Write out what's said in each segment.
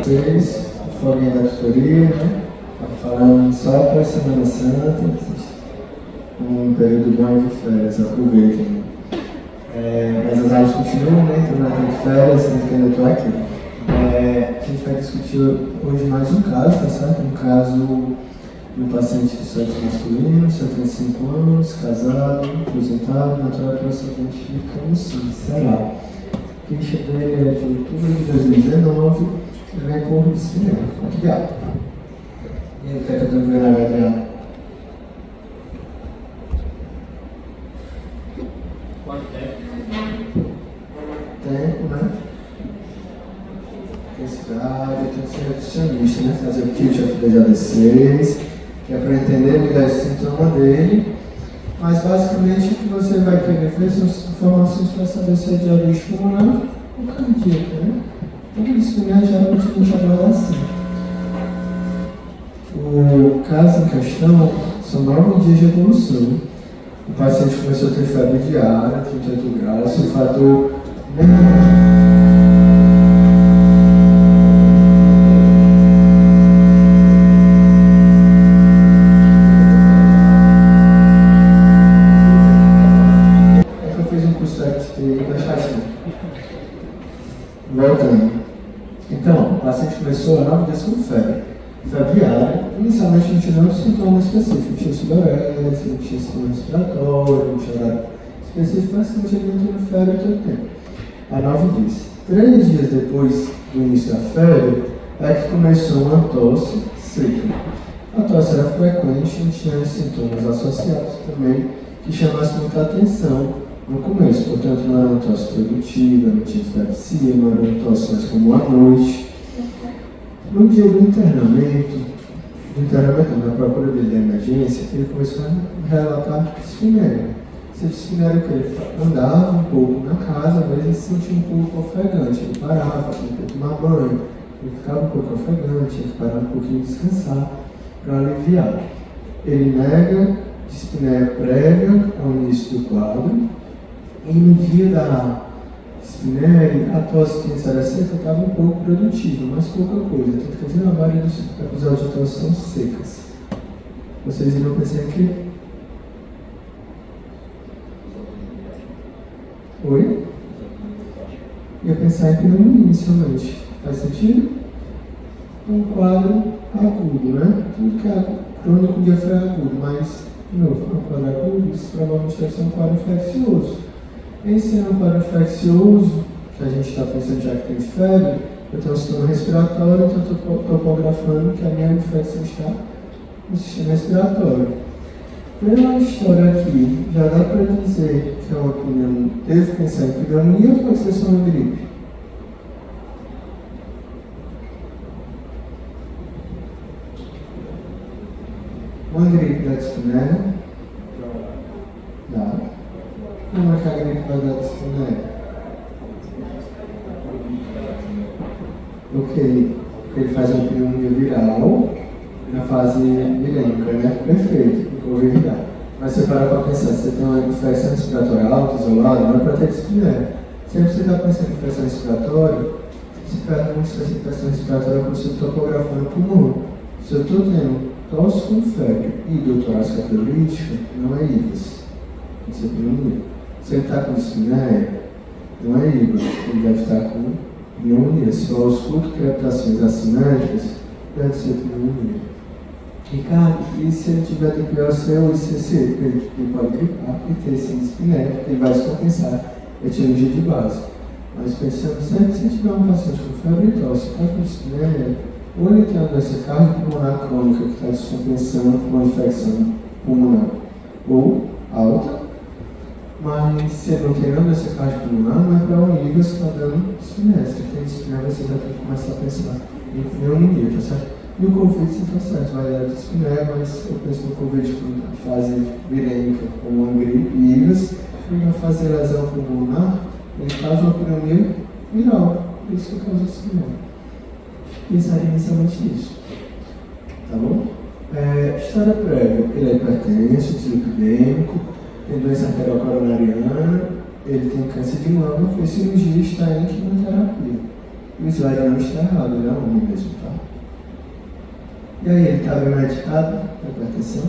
vocês, folguinha da tutoria, né? Falando só para a Semana Santa, um período bom de férias, aproveitem. Mas as aulas continuam, né? Então não tem férias, sinto que ainda estou aqui. A gente vai discutir hoje mais um caso, tá certo? Um caso de um paciente de sexo masculino, 75 anos, casado, aposentado, natural para acidente de Camusim, Ceará. A ficha dele é de outubro de 2019, ele vem por disciplina. Obrigado. E aí, o que é que eu estou vendo agora, Adriano? Quanto tempo? Tempo, né? Intensidade, tem que ser reducionista, né? Fazer o kit FDJ-16, que é para entender melhor esse sintoma dele. Mas basicamente o que você vai querer ver são informações para saber se é diabetes pulmonar ou cardíaco, né? Então, isso geralmente a gente aborda assim. O caso em questão são 9 dias de evolução. O paciente começou a ter febre diária, 38 graus, sulfator voltando. Então, o paciente começou a 9 dias com febre diária. Inicialmente não tinha nenhum sintoma específico, não tinha sudorese, não tinha sistema respiratório, não tinha nada específico, basicamente ele não tinha febre todo o tempo. Há 9 dias. 3 dias depois do início da febre, é que começou uma tosse seca. A tosse era frequente, não tinha sintomas associados também que chamassem muita atenção no começo, portanto não era uma tosse produtiva, não tinha dispepsia, não era uma tosse mais comum à noite. No dia do internamento, na procura dele da emergência, ele começou a relatar dispneia. Essa dispneia era o que? Ele andava um pouco na casa, mas ele se sentia um pouco ofegante, ele parava, tinha que tomar banho, ele ficava um pouco ofegante, tinha que parar um pouquinho e descansar para aliviar. Ele nega dispneia prévia ao início do quadro. E no dia da dispneia, a tosse que antes era seca estava um pouco produtiva, mas pouca coisa. Tanto que a maioria dos episódios de tosse são secas. Vocês iriam pensar aqui? Oi? Ia pensar em pneumonia inicialmente. Faz sentido? Um quadro agudo, né? Tudo que é crônico dia foi agudo, mas, de novo, um quadro agudo, isso provavelmente deve ser um quadro infeccioso. Esse é um quadro infeccioso, que a gente está pensando já que tem febre, eu tenho um sistema respiratório, então eu estou topografando que a minha infecção está no sistema respiratório. Pela história aqui, já dá para dizer que é uma pneumonia, devo pensar em pneumonia ou pode ser só uma gripe? Uma gripe da dispneia? Dá. Como é que a gripe vai dar dispneia? Ok, porque ele faz uma pneumonia viral na fase virêmica, né? Perfeito, Covid viral. Mas você para pensar, se você tem uma infecção respiratória alta, isolada, não é para ter dispneia. Sempre você está pensando em infecção respiratória, você pega muito essa infecção respiratória quando você topografando o pulmão. Se eu estou tendo tosse com febre e dor torácica pleurolítica, não é IVAS, tem que ser pneumonia. Se ele está com dispneia, não é IVAS, ele deve estar com pneumonia. Se for ausculto, crepitações assimétricas, deve ser pneumonia. Ricardo, e se ele tiver DPOC ou ICC? Ele pode gripar e ter esse dispneia, porque ele vai se compensar etiologia de base. Mas pensando sempre, se tiver um paciente com febre e tosse, está com dispneia, ou ele tem uma doença cardiopulmonar crônica que está descompensando com uma infecção pulmonar, ou alta, mas se ele não tem nada doença cardiopulmonar, não é para um IVAS que está dando dispneia. Se tem dispneia, você já tem que começar a pensar em pneumonia, tá certo? E o Covid, sim, está certo, vai dar dispneia, mas eu penso no Covid com fase virêmica, como uma gripe e IVAS, e na fase de lesão pulmonar, ele causa uma pneumonia viral, por isso que causa dispneia. Pensaria inicialmente nisso, tá bom? História prévia, ele é hipertenso, dislipidêmico, tem doença arteriocoronariana, ele tem câncer de mama, fez cirurgia e está em quimioterapia. O slide não está errado, ele é homem mesmo, tá? E aí, ele está bem medicado? Presta atenção.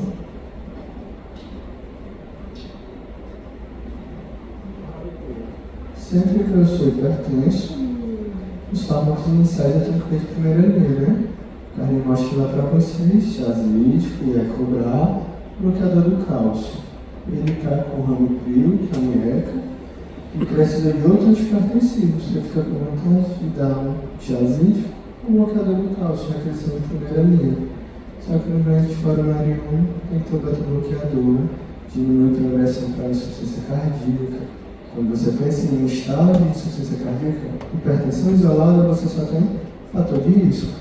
Sempre que eu sou hipertenso, os fármacos iniciais eu tenho que ver de primeira linha, né? A Carlinhos mostra lá para vocês, chazítico, Iecobrar, bloqueador do cálcio. Ele está com o Ramipril, que é a mueca, e precisa de outro antihipertensivo. Você fica com vontade de dar um chazítico, um bloqueador do cálcio, já que eles são de primeira linha. Só que no grande coronarium tem que ter o beta-bloqueador, diminui a progressão para a insuficiência cardíaca. Quando você pensa em estado de insuficiência cardíaca, hipertensão isolada, você só tem fator de risco.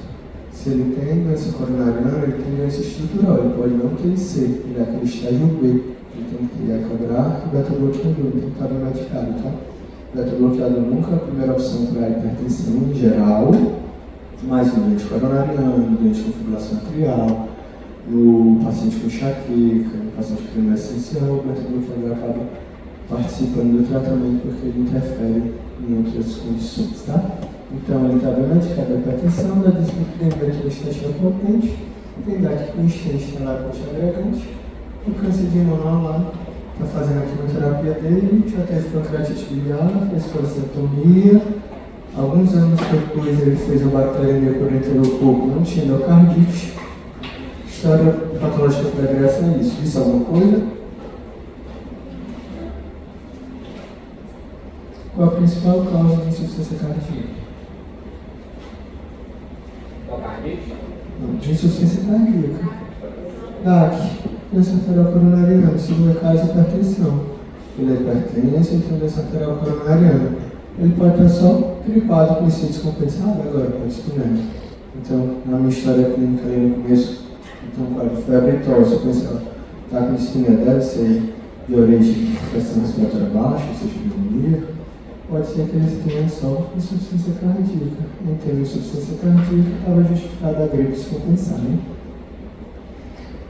Se ele tem doença coronariana, ele tem doença estrutural, ele pode não ter IC, ele é aquele estágio B, ele tem que cobrar e beta-bloqueador, ele tem que estar bem medicado, tá? Beta-bloqueador nunca é a primeira opção para hipertensão em geral, mas no doente coronariano, no doente com fibrilação atrial, no paciente com enxaqueca, no paciente com crise essencial, o beta-bloqueador acaba participando do tratamento porque ele interfere em outras condições, tá? Então, ele está bem medicado da hipertensão, da dislipidemia estante potente, tem DAC com estente na lacoste agregante, o câncer de imunol lá está fazendo a quimioterapia dele, já teve pancreatite biliar, fez coleceptomia, alguns anos depois ele fez a bacteremia por enterococo, não tinha endocardite. História patológica pregressa é isso. Disse alguma coisa? Qual a principal causa de insuficiência cardíaca? Não, de insuficiência cardíaca. DAC, doença arterial coronariana, segundo caso, hipertensão. Ele é hipertenso, ele tem doença arterial coronariana. Ele pode estar só gripado com esse descompensado, agora pode estudar. Então, na minha história clínica ali no começo, então, quadro de febre e tosse, eu pensava, tá com dispneia, deve ser de origem de pressão respiratória baixa, ou seja, pneumonia. Pode ser que eles tenham só insuficiência cardíaca. Em termos de insuficiência cardíaca, estava justificada a gripe descompensada, né?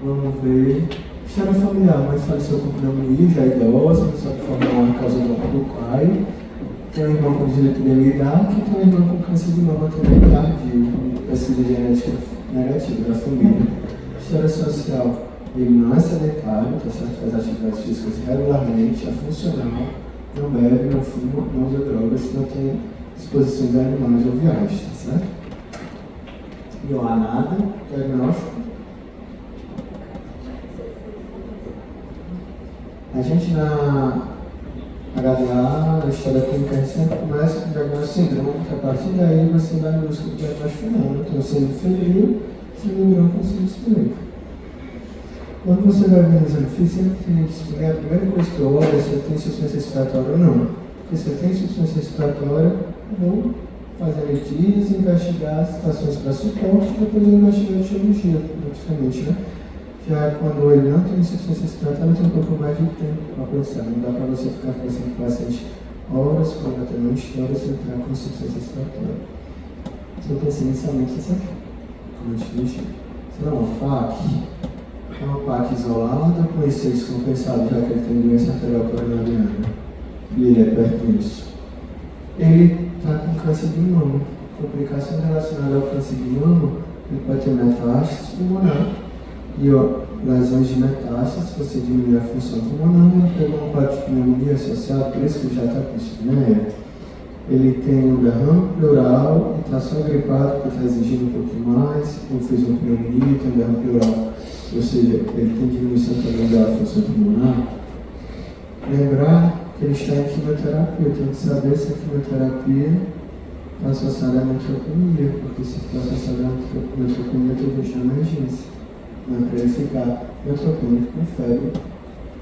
Vamos ver. História familiar, mãe faleceu com pneumonia, já idosa, não sabe formar a causa do pai. Tem um irmão com dislipidemia e DAC, tem um irmão com câncer de mama também tardio, pesquisa genética negativa da família. História social, ele não é sedentário, tá certo? Faz atividades físicas regularmente, é funcional, não bebe, não fuma, não usa drogas, não tem exposições a animais ou viagens, tá certo? Não há nada, diagnóstico. A gente na HDA, a história clínica, a gente sempre começa com o diagnóstico síndrome, que a partir daí você vai no busca do diagnóstico final. Então, sendo febril, sendo branco, sendo espinhento. Quando você vai ver no exame físico, sempre tem que explicar, a primeira coisa que eu olho é se eu tenho insuficiência respiratória ou não. Porque se eu tenho insuficiência respiratória, eu vou fazer medidas, investigar situações para suporte, e depois eu investigar a etiologia, praticamente, né? Já quando ele não tem insuficiência respiratória, tem um pouco mais de tempo para pensar. Não dá para você ficar conversando com o paciente horas, quando até não história, você está com insuficiência respiratória. Se eu pensei inicialmente isso aqui, como eu te disse, se não é uma PAC, é uma PAC isolada com esse descompensado, já que ele tem doença arterial coronariana e ele é hipertenso. Ele está com câncer de mama. Complicações relacionadas ao câncer de mama, ele pode ter metástase pulmonar. E lesões de metástase, se você diminuir a função pulmonar, ele pegou um quadro de pneumonia associado, por isso que ele já está com dispneia. Ele tem um derrame pleural e está só gripado porque está exigindo um pouquinho mais, ou fez uma pneumonia e tem um derrame pleural. Ou seja, ele tem diminuição também da função pulmonar. Lembrar que ele está em quimioterapia, eu tenho que saber se a quimioterapia está associada à neutropenia, porque se for associada à neutropenia, eu vou deixar emergência. Não é para ele ficar neutropênico com febre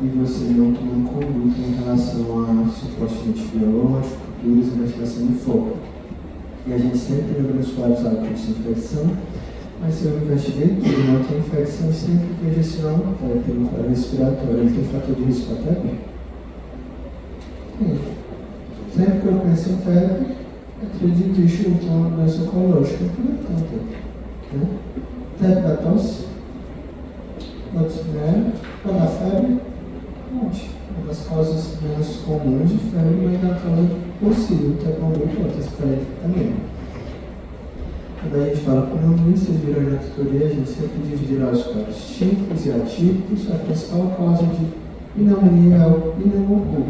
e você não tomar conduta em relação a suporte de antibiótico, curas, investigação de foco. E a gente sempre lembra nos quadros agudos de infecção, mas se eu investiguei tudo, não tem infecção, sempre veja se não tem um quadro respiratório, ele tem fator de risco até bem. Sempre que eu penso em febre, acredito que eu tenho uma doença oncológica, tudo é tanto. Febre da tosse, quando a febre, uma das causas menos comuns de febre, mas a causa possível, até com outras febre também. Quando a gente fala pneumonia, vocês viram na tutoria, a gente sempre divide lá os quadros típicos e atípicos. A principal causa de pneumonia é o pneumococo.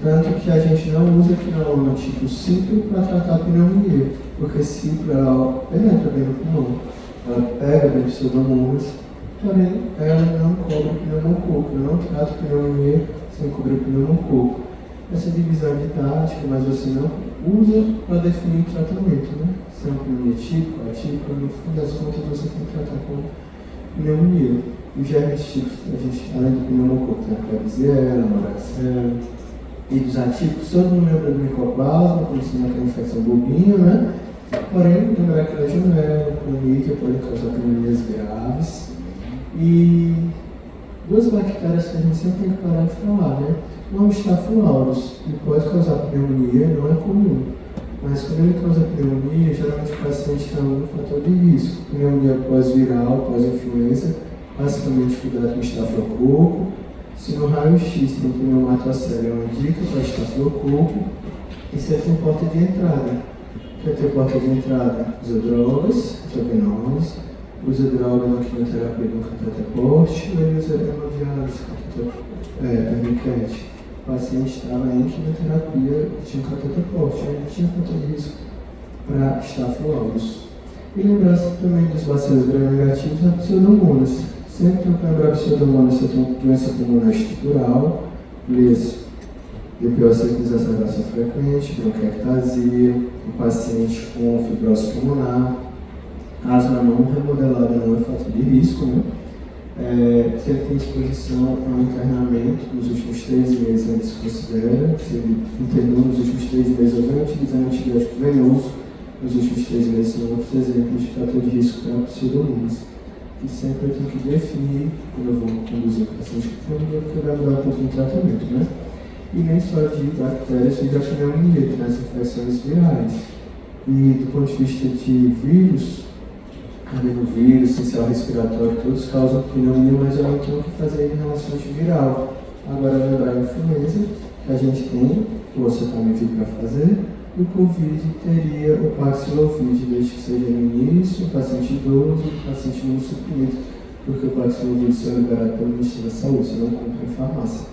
Tanto que a gente não usa pneumonia tipo ciclo para tratar a pneumonia, porque ciclo ela penetra bem no pulmão, ela pega bem os pseudomonas, porém ela não cobre o pneumococo, ela não trata a pneumonia sem cobrir o pneumococo. Essa divisão é didática, mas você não usa para definir o tratamento, né? Se é uma pneumonia típica, atípica, no fim das contas você tem que tratar com pneumonia. Os germes típicos, a gente, além do pneumococo, tem a Klebsiella, a Moraxella, e dos atípicos, todo mundo lembra do micoplasma, como se não tem infecção bobinha, né? Porém, lembrar que a legionela, a clomídia podem causar pneumonias graves. E duas bactérias que a gente sempre tem que parar de falar, né? Não, o Staphylococcus, ele pode causar pneumonia, não é comum. Mas quando ele causa pneumonia, geralmente o paciente tem algum fator de risco. Pneumonia pós-viral, pós-influenza, basicamente cuidado com o estafilococo. Se no raio-x tem pneumatocele, é uma dica para estafilococo. E se ele tem porta de entrada. Quer ter porta de entrada? Usa drogas intravenosas, usa droga na quimioterapia do cateteporte, ou ele usa hemodiálise, pernicante. O paciente estava em quimioterapia e tinha cateteporte, ele tinha fator de risco para estafilococcus. E lembrar também dos bacilos gram-negativos a pseudomonas. Sempre tem que lembrar pseudomonas, você tem doença pulmonar estrutural, DPOC com exacerbação frequente, bronquiectasia, o paciente com fibrose pulmonar, asma não remodelada não é fator de risco, né? Se ele tem exposição a um internamento nos últimos 3 meses, ele se considera, se ele internou nos últimos 3 meses ou vem utilizando antibiótico venoso nos últimos 3 meses, são outros exemplos de fator de risco para pseudomonas. E sempre eu tenho que definir, quando eu vou conduzir o paciente com pneumonia, porque vai mudar um pouquinho de tratamento, né? E nem só de bactérias, e da pneumonia, nas infecções virais. E do ponto de vista de vírus, adenovírus, essencial respiratório, todos causam pneumonia, mas eu não tenho o que fazer em relação ao antiviral. Agora, lembrar a influenza, que a gente tem, o oseltamivir para fazer, e o Covid teria o Paxlovid, desde que seja no início, o paciente idoso, o paciente imunossuprimido, porque o Paxlovid só é liberado pelo Ministério da Saúde, você não compra em farmácia.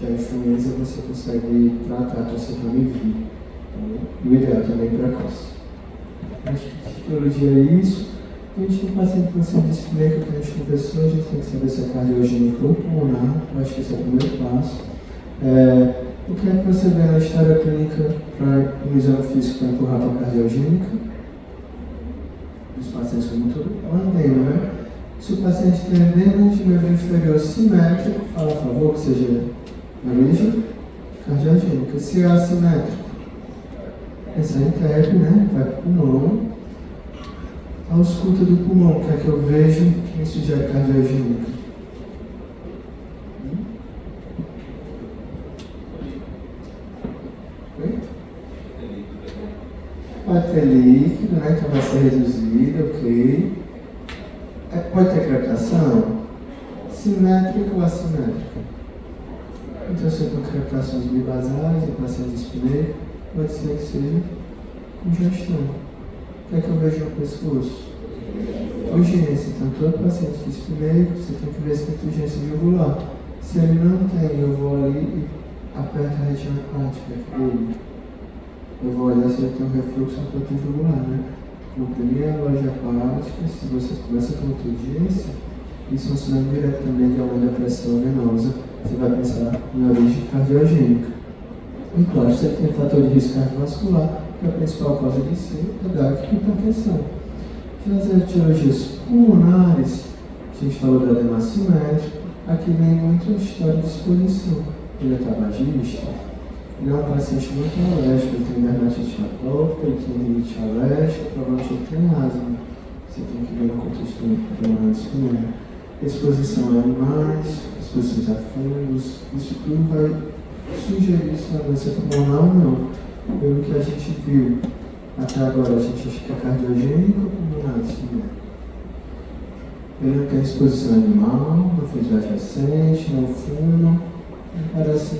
Já a influenza você consegue tratar com oseltamivir. Então, o ideal também é precoce. Acho que citologia é isso. A gente tem paciente com síndrome de Spinner, que a gente conversou, a gente tem que saber se é cardiogênico ou pulmonar, eu acho que esse é o primeiro passo. O que é que você vê na história clínica para um exame físico para empurrar para a cardiogênica? Os pacientes como tudo, é um edema, né? Se o paciente tem edema de membro inferior simétrico, fala a favor que seja na origem cardiogênica. Se é assimétrico, essa é TEP, né? Vai para o pulmão. A ausculta do pulmão, que é que eu vejo que me sugere cardiogênica. Pode ter líquido, né? Então vai ser reduzido, ok. Pode ter crepitação? Simétrica ou assimétrica? Então, se eu tenho crepitações bibasais, em paciente espineico, pode ser que seja congestão. O que é que eu vejo no pescoço? Urgência. Então, todo paciente de espineico, você tem que ver se tem urgência jugular. Se ele não tem, eu vou ali e aperto a região hepática dele. Eu vou olhar se ele tem um refluxo no corpo jugular, né? Comprimir a loja hepática, se você começa com urgência, isso é um sinal direto também de aumento da pressão venosa. Você vai pensar em origem cardiogênica. E claro, se ele tem fator de risco cardiovascular, que é a principal causa de ser DAC e hipertensão. Nas etiologias pulmonares, a gente falou da edema assimétrico, aqui vem muito a história de exposição. Ele é tabagista, ele é um paciente muito alérgico, ele tem dermatite atópica, ele tem rinite alérgica, provavelmente ele tem asma. Você tem que ver no contexto pulmonar espinhal. Exposição a animais, exposições a fungos, isso tudo vai sugerir se a doença pulmonar ou não. Pelo que a gente viu até agora, a gente acha que é cardiogênico ou pulmonar espinhal. Ele não tem exposição animal, não fez viagem recente, não fuma, não parece.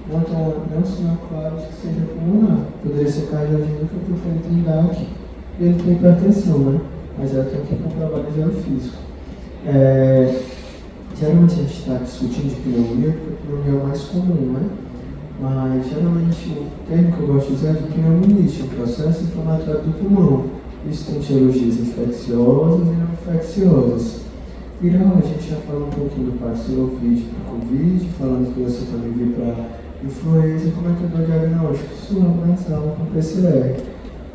Não é um sinal claro de que seja pulmonar. Poderia ser cardiogênico porque ele tem DAC e ele tem hipertensão, né? Mas eu tenho que comprovar o exame físico. Geralmente a gente está discutindo de pneumonia, porque a pneumonia é o mais comum, né? Mas geralmente o termo que eu gosto de usar é de pneumonite, um processo inflamatório do pulmão. Isso tem etiologias infecciosas e não infecciosas. Viral, a gente já falou um pouquinho do Paxlovid para Covid, falando que você também veio para influenza. Como é que eu dou diagnóstico? Suor nasal com PCR.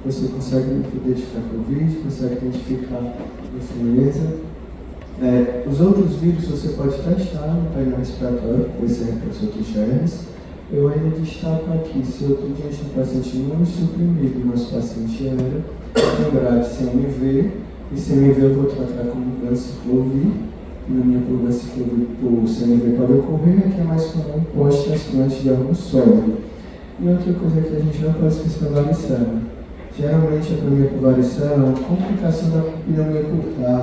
Você consegue identificar Covid, consegue identificar influenza. Os outros vírus você pode testar no painel respiratório, esse é para os outros germes. Eu ainda destaco aqui, se eu estou diante de um paciente imunossuprimido, nosso paciente era, lembrar de CMV, e CMV eu vou tratar como ganciclovir, pneumonia por ganciclovir por CMV pode ocorrer, que é mais comum pós-transplante de órgão sólido. E outra coisa que a gente não pode esquecer é a varicela. Geralmente a pneumonia por varicela é uma complicação da pneumonia por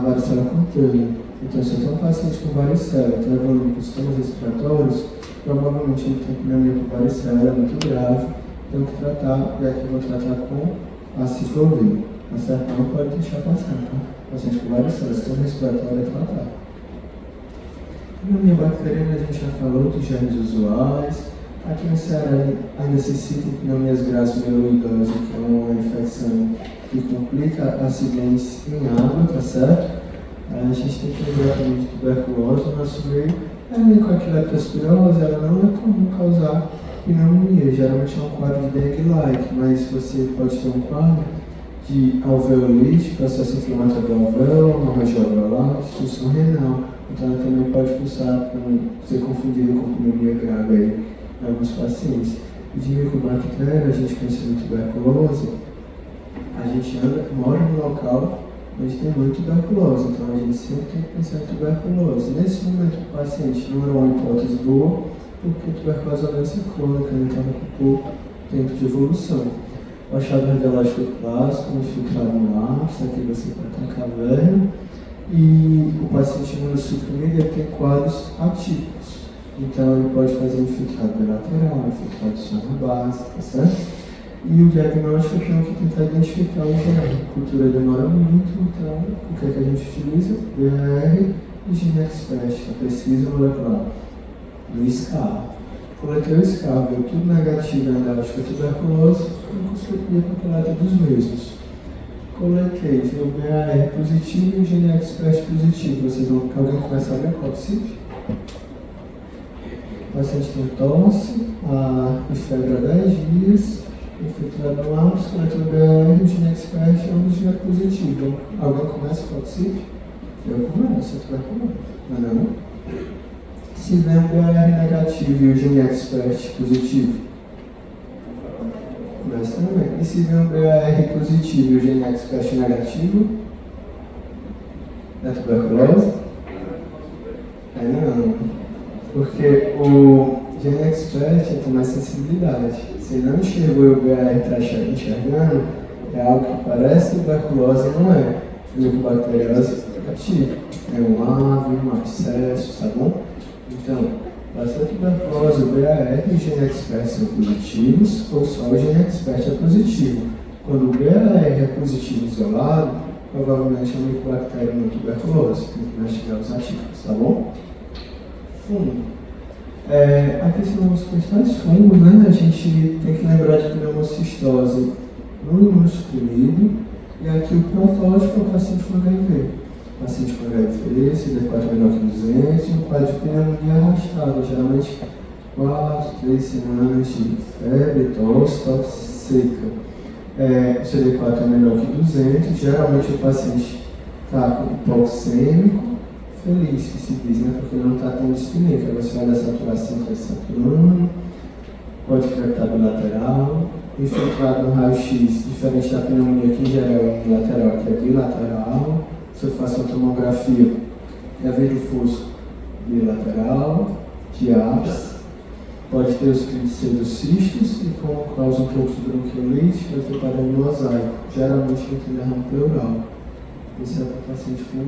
varicela contânea. Então, se eu tenho um paciente com varicela, está evoluindo com sistemas respiratórios, provavelmente ele tem pneumonia por varicela, é muito grave, tenho que tratar, e aqui eu vou tratar com aciclovir. Mas certo? Não pode deixar passar, tá? Paciente com varicela, sistema respiratório é tratar. Pneumonia bacteriana a gente já falou dos germes usuais. Aqui no Ceará ainda se citam pneumonias graves mieloidosas, que é uma infecção que complica acidentes em água, tá certo? A gente tem que lembrar também de tuberculose no nosso meio. A leptospirose, ela não é comum causar pneumonia, geralmente é um quadro de dengue-like, mas você pode ter um quadro de alveolite, processo inflamatório do alvéolo, hemorragia alveolar, disfunção renal. Então ela também pode pulsar para ser confundida com pneumonia grave aí, em alguns pacientes. E de micobactéria, a gente conhece a tuberculose, a gente mora no local onde tem muito tuberculose, então a gente sempre tem que pensar em tuberculose. Nesse momento o paciente não é uma hipótese boa, porque a tuberculose é uma doença crônica, ele estava com pouco tempo de evolução. O achado radiológico clássico, infiltrado no ar, isso aqui você pode ter caverna, e o paciente imunossuprimido tem quadros atípicos. Então ele pode fazer infiltrado bilateral, infiltrado só na base, tá certo? E o diagnóstico eu tenho que tentar identificar o germe. A cultura demora muito, então o que é que a gente utiliza? BR e GeneXpert, a pesquisa molecular do SCAR. Coletei o SCAR, viu tudo negativo na análise de tuberculose, eu consegui com a coleta dos mesmos. Coletei, viu o BAR positivo e o GeneXpert positivo. Alguém começa a ver qual possível? O paciente tem tosse e febre há 10 dias. Infiltrado no ar, coletou o BR, o GeneXpert, ambos vieram positivo. Alguém começa com possível? Eu começo, tu vai começar. Não. Se vem o BR negativo e o GeneXpert positivo? Começa também. E se vem o BR positivo e o GeneXpert negativo? É tuberculose? Não. Porque o GeneXpert tem mais sensibilidade. Se não enxergou e o BR está enxergando, é algo que parece tuberculose e não é. Mucobacteriose ativa. É um ave, um abscesso, tá bom? Então, passa a tuberculose, o BAR e o GeneXpert são positivos, ou só o GeneXpert é positivo. Quando o BAR é positivo isolado, provavelmente é uma mucobactéria não tuberculose. Tem que investigar os atípicos, tá bom? Fundo. Aqui são os principais fungos, né? A gente tem que lembrar de pneumocistose no imunossuprimido. E aqui o protótipo é o paciente com HIV. Paciente com HIV, CD4 menor que 200 e um quadro de pneumonia arrastada, geralmente 4, 3 semanas de febre, tosse seca. O CD4 é menor que 200, geralmente o paciente está com hipoxêmico, feliz que se diz, né? Porque não está tão dispnível. Você olha a saturação, está saturando, pode crepitar bilateral, infiltrado no raio-x, diferente da pneumonia que em geral é unilateral, que é bilateral. Se eu faço a tomografia, é vidro fosco bilateral, de ápice, pode ter os pseudocistos e como causa um pouco de bronquiolite, vai ter padrão mosaico, geralmente não tem derrame pleural. Esse é o paciente com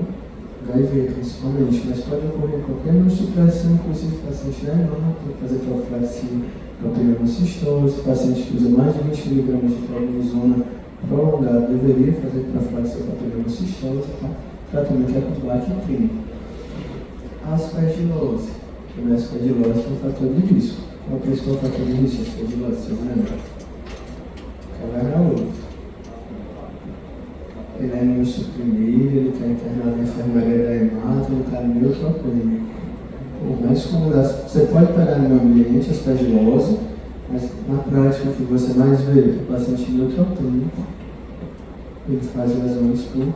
HIV principalmente, mas pode ocorrer qualquer imunossupressão, inclusive paciente não tem que fazer profilaxia para pneumocistose, paciente que usa mais de 20 mg de prednisona prolongado deveria fazer profilaxia patogenossistosa, tá? Tratamento é com placa e clínico. Aspergilose. A aspergilose é um fator de risco. Qual que é o fator de risco? Aspergilose, vocês lembram? Caverna osso. Ele é imunossuprimido, ele está internado na enfermaria da hemato, ele está neutropênico. O mais comum, você pode pegar no meio ambiente aspergilose, mas na prática o que você mais vê é o paciente neutropênico, ele faz lesões por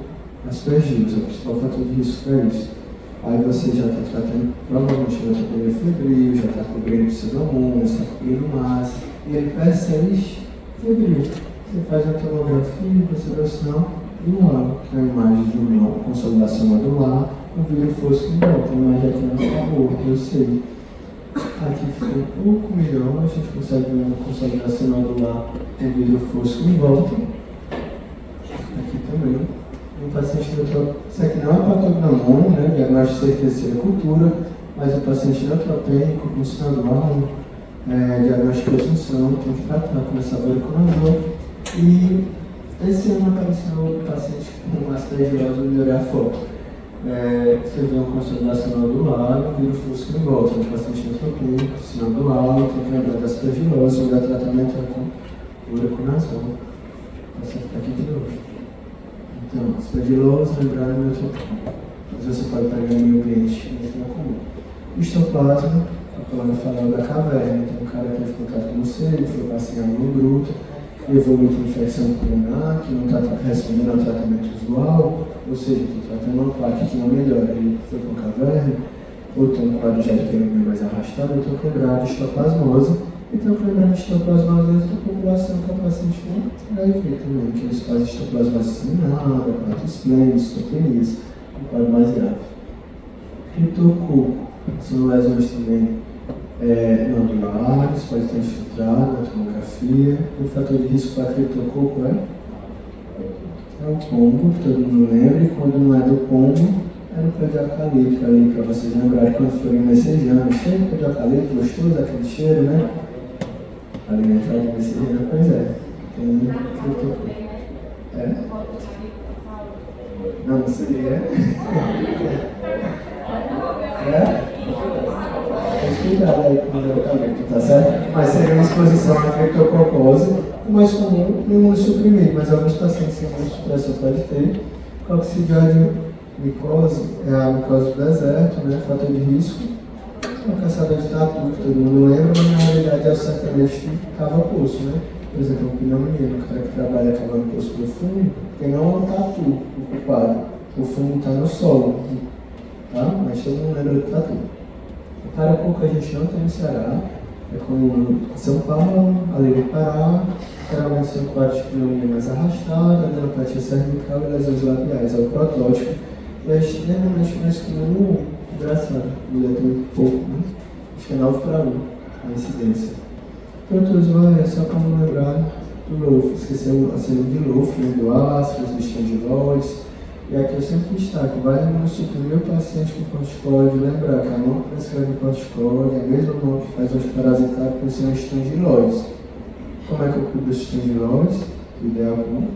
aspergilose, é o principal fator de risco para isso. Aí você já está tratando, provavelmente já está cobrindo febril, já está cobrindo pseudomonas, está cobrindo massa, e ele percebe febril. Você faz a tomografia, você vê o sinal dual, que é a imagem de uma consolidação modular, o vidro fosco em volta, a imagem aqui não acabou, eu sei. Aqui fica um pouco melhor, a gente consegue ver uma consolidação modular, o vidro fosco em volta. Aqui também. Um paciente neutropênico, isso aqui não é patognomônio, né? Diagnóstico de terceira cultura, mas o paciente neutropênico com sinal dual, diagnóstico de função, tem que tratar com essa voriconazol. E esse ano apareceu um paciente com aspergilose no olhar foto. Você vê uma consolidação nodular, o vírus fosco em volta, um paciente neutropênico, sinal dual, tem que lembrar da aspergilose, o tratamento é com voriconazol. O paciente está aqui de novo. Então, aspergilose, lembrar do neutropênico. Mas você pode pegar no ambiente muito comum. Histoplasma, a coluna falando da caverna, então o cara teve contato com você, ele foi passear no grupo, evoluiu com infecção pulmonar, que não está respondendo ao tratamento usual, ou seja, está tratando uma placa que não melhora, ele foi com caverna, ou tem um quadro já de pneumonia mais arrastado, ou estou quebrado de histoplasmose, e estou quebrando de histoplasmose dentro da população que é o paciente com HIV também, que eles fazem histoplasmose disseminada, placa esplêndida, histopenias, um quadro mais grave. Criptococo, são lesões também nodulares, pode ter infiltrado na tomografia. O fator de risco para criptococo é o pombo, que todo mundo lembra, e quando não é do pombo, é no pé de eucalipto ali, para vocês lembrarem quando forem messejando. Cheio de pé de eucalipto, gostoso aquele cheiro, né? Alimentar de messejando, pois é. Tem criptococo. Não seria. Cuidado aí com o eucalipto, tá certo? Mas seria uma exposição à criptococose, o mais comum no imunossuprimido, mas alguns pacientes que imunossupressão pode ter. Coccidiomicose é a micose do deserto, né? Fator de risco. O caçador de tatu, que todo mundo lembra, mas na realidade é o sertanejo que cava poço, né? Por exemplo, o pneumonia, o cara que trabalha cavando poço profundo, porque não é um tatu ocupado, o fundo está no solo, tá? Mas todo mundo lembra do tatu. Para pouco a gente não tem no Ceará, é como São Paulo, ali no Pará, geralmente são quadros de pneumonia mais arrastada, adenopatia cervical e lesões labiais, é o protótipo, e é extremamente mais comum, engraçado, mulher tem muito pouco, né? Acho que é 9 para 1 a incidência. Protozoária, só para não lembrar do LOF, esqueci a cena de LOF, né, do ácido, dos estendiloides. E aqui eu sempre destaco, vale não suprimir o paciente com corticoide, lembrar que a mão que prescreve corticoide é a mesma mão que faz os parasitários com seus estendiloides. Como é que eu cubro os estendiloides? O ideal com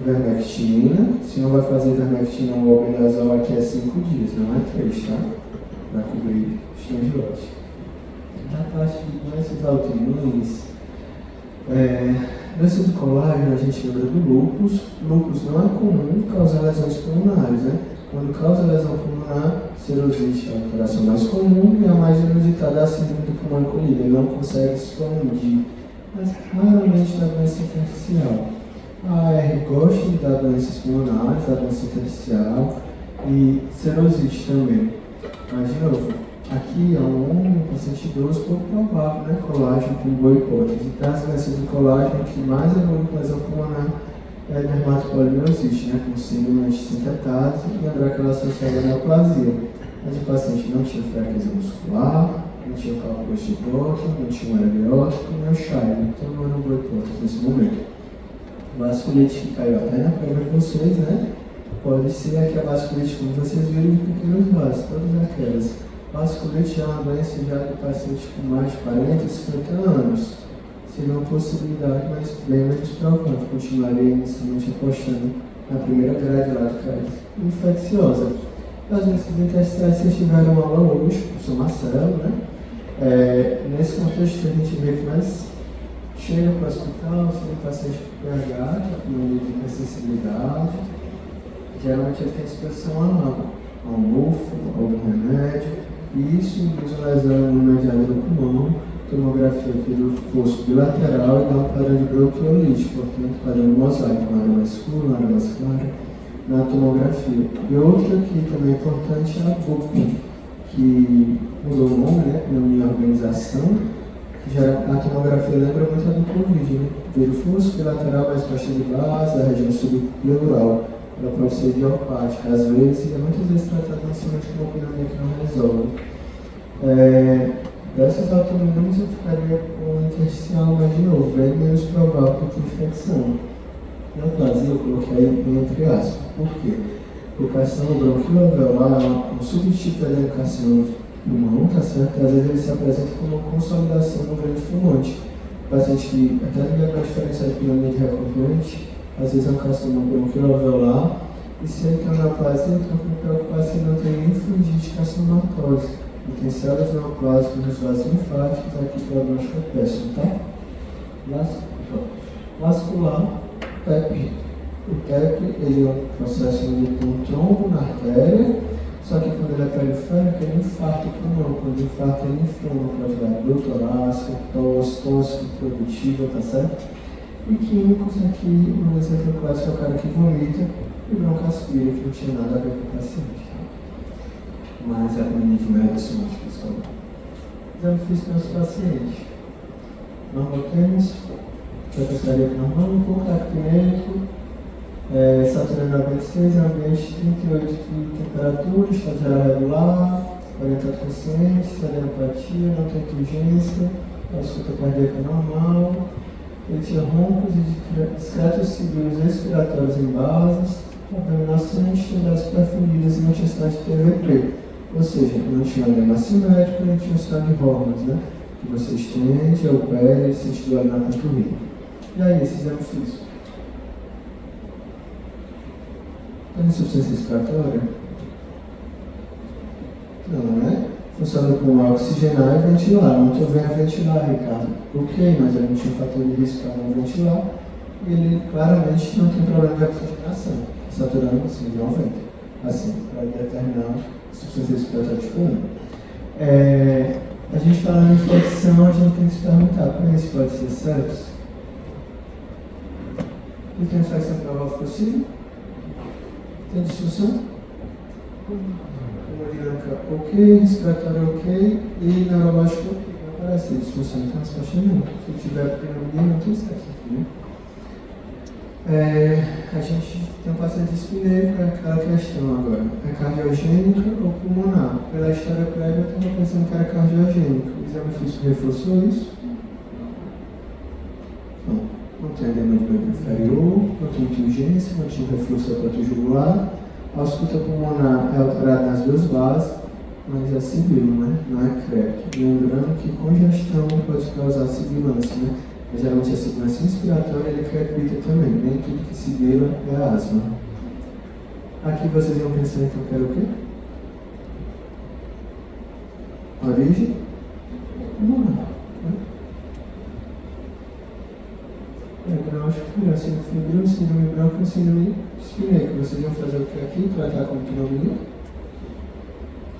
vermectina. Se não vai fazer vermectina ou albendazol, aqui é 5 dias, não é 3, tá? Para cobrir estendiloides. Na parte de doenças autoimunes, doença do colágeno, a gente lembra do lúpus. Lúpus não é comum causar lesões pulmonares, né? Quando causa lesão pulmonar, cirrosite é a alteração mais comum e a mais inusitada é a síndrome do pulmão encolhido. Ele não consegue expandir, mas raramente da doença intersticial. A AR gosta de dar doenças pulmonares, da doença intersticial e cirrosite também. Mas, de novo, aqui é um homem, um paciente idoso, pouco provável, né? Colágeno com boa hipótese. Das doenças do colágeno, que mais evolui com lesão pulmonar é a dermatopolimiosite, né? Com síndrome de sintetase e lembrar que ela associada à neoplasia. Mas o paciente não tinha fraqueza muscular, não tinha cálculo de hipótese, não tinha um aerobiótico, nem o Shire. Então não era uma boa hipótese nesse momento. Vasculite que caiu até na prova de vocês, né? Pode ser aqui a vasculite, como vocês viram, de pequenos vasos, todas aquelas. Vasculite é uma doença já do paciente com mais de 40, 50 anos. seria uma possibilidade, mas bem menos provante. Continuaria inicialmente apostando na primeira grade lá de trás. Infecciosa. As doenças intestinais, vocês tiveram aula hoje, o professor Marcelo, né? Nesse contexto, a gente vê que mais chega para o hospital, se tem paciente com pH, com nível de hipersensibilidade. Geralmente ele tem exposição a um mofo, a algum remédio, e isso induz uma lesão imediata do pulmão, tomografia do fosso bilateral e dá um padrão de bronquiolite, portanto, padrão de mosaico, uma área mais escura, uma área mais clara, na tomografia. E outra que também é importante é a BUP, que mudou o nome, né, pneumonia organização, que a tomografia lembra muito a do Covid, né? Veio o fosso bilateral mais baixa de base, a região subpleural. Ela pode ser idiopática, às vezes, e muitas vezes tratada somente com uma pneumonia que não resolve. Dessas autonomias eu ficaria com o intersticial, mas de novo, bem menos provável que infecção. Neoplasia eu coloquei entre aspas. Por quê? Porque a carcinoma bronquioalveolar é um subtipo da carcinoma do pulmão, tá certo? Às vezes ele se apresenta como uma consolidação no grande fumante. O paciente que até não vai diferenciar de pneumonia de recorrente, às vezes é um carcinoma bronquioalveolar, e se ele tem neoplasia, então com preocupação não tem linfangite carcinomatose. E tem células neoplásicas nos vasos linfáticos, aqui o diagnóstico é péssimo, tá? Vascular, TEP. O TEP ele é um processo onde tem um trombo na artéria, só que quando ele é periférico, ele infarta o pulmão. Quando ele infarta, ele inflama, pode dar dor torácica, tosse produtiva, tá certo? E químicos aqui, um exemplo clássico é o cara que vomita e broncoaspira, que não tinha nada a ver com o paciente. Mas é um nível médio somático escolar. Exame físico do nosso paciente. Normal tênis, pressão cardíaca normal, contato médico, saturando 96, ambiente 38 de temperatura, estado geral regular, orientado consciente, adenopatía, não tem urgência, ausculta cardíaca normal. Ele tinha roncos e discretos sibilos respiratórios em bases, abdominal atividades perfundidas e não tinha sinal de TVP. Ou seja, não tinha edema assimétrico, não tinha sinal de hormônios, né? Que você estende, opera e sente dor na panturrilha. E aí, esse exame físico? Tem insuficiência respiratória? Não, né? Funciona do pulmão oxigenar e ventilar. Não estou vendo ventilar, Ricardo. Ok, mas ele não tinha fator de risco para não ventilar. E ele claramente não tem problema de oxigenação. Saturando assim, de 90. Assim, para determinar insuficiência respiratória tipo 1. A gente fala em infecção, a gente tem que se perguntar, como isso pode ser sepsis? E tem infecção provável possível? Tem disfunção? Hemodinâmica ok, respiratório ok e neurológico ok. Não parece disfunção, então a resposta é não. Se tiver pneumonia, não tem sepsis aqui, né? A gente tem um paciente espinéico, é aquela questão agora. É cardiogênica ou pulmonar? Pela história prévia, eu estava pensando que era cardiogênico. O exame físico reforçou isso? Não tem edema de membro inferior, não tem urgência, não tinha refluxo jugular. A ausculta pulmonar é alterada nas duas bases, mas é sibilo, né? Não é crédito. Lembrando que congestão pode causar sibilância, né? Mas geralmente a sibilância inspiratória ele crepita também, nem tudo que sibila é asma. Aqui vocês vão pensar então que era o quê? Origem? Pulmonar. Eu acho que foi assim, fibril, síndrome branca, síndrome espinéica. Vocês vão fazer o que aqui? Tratar como pneumonia?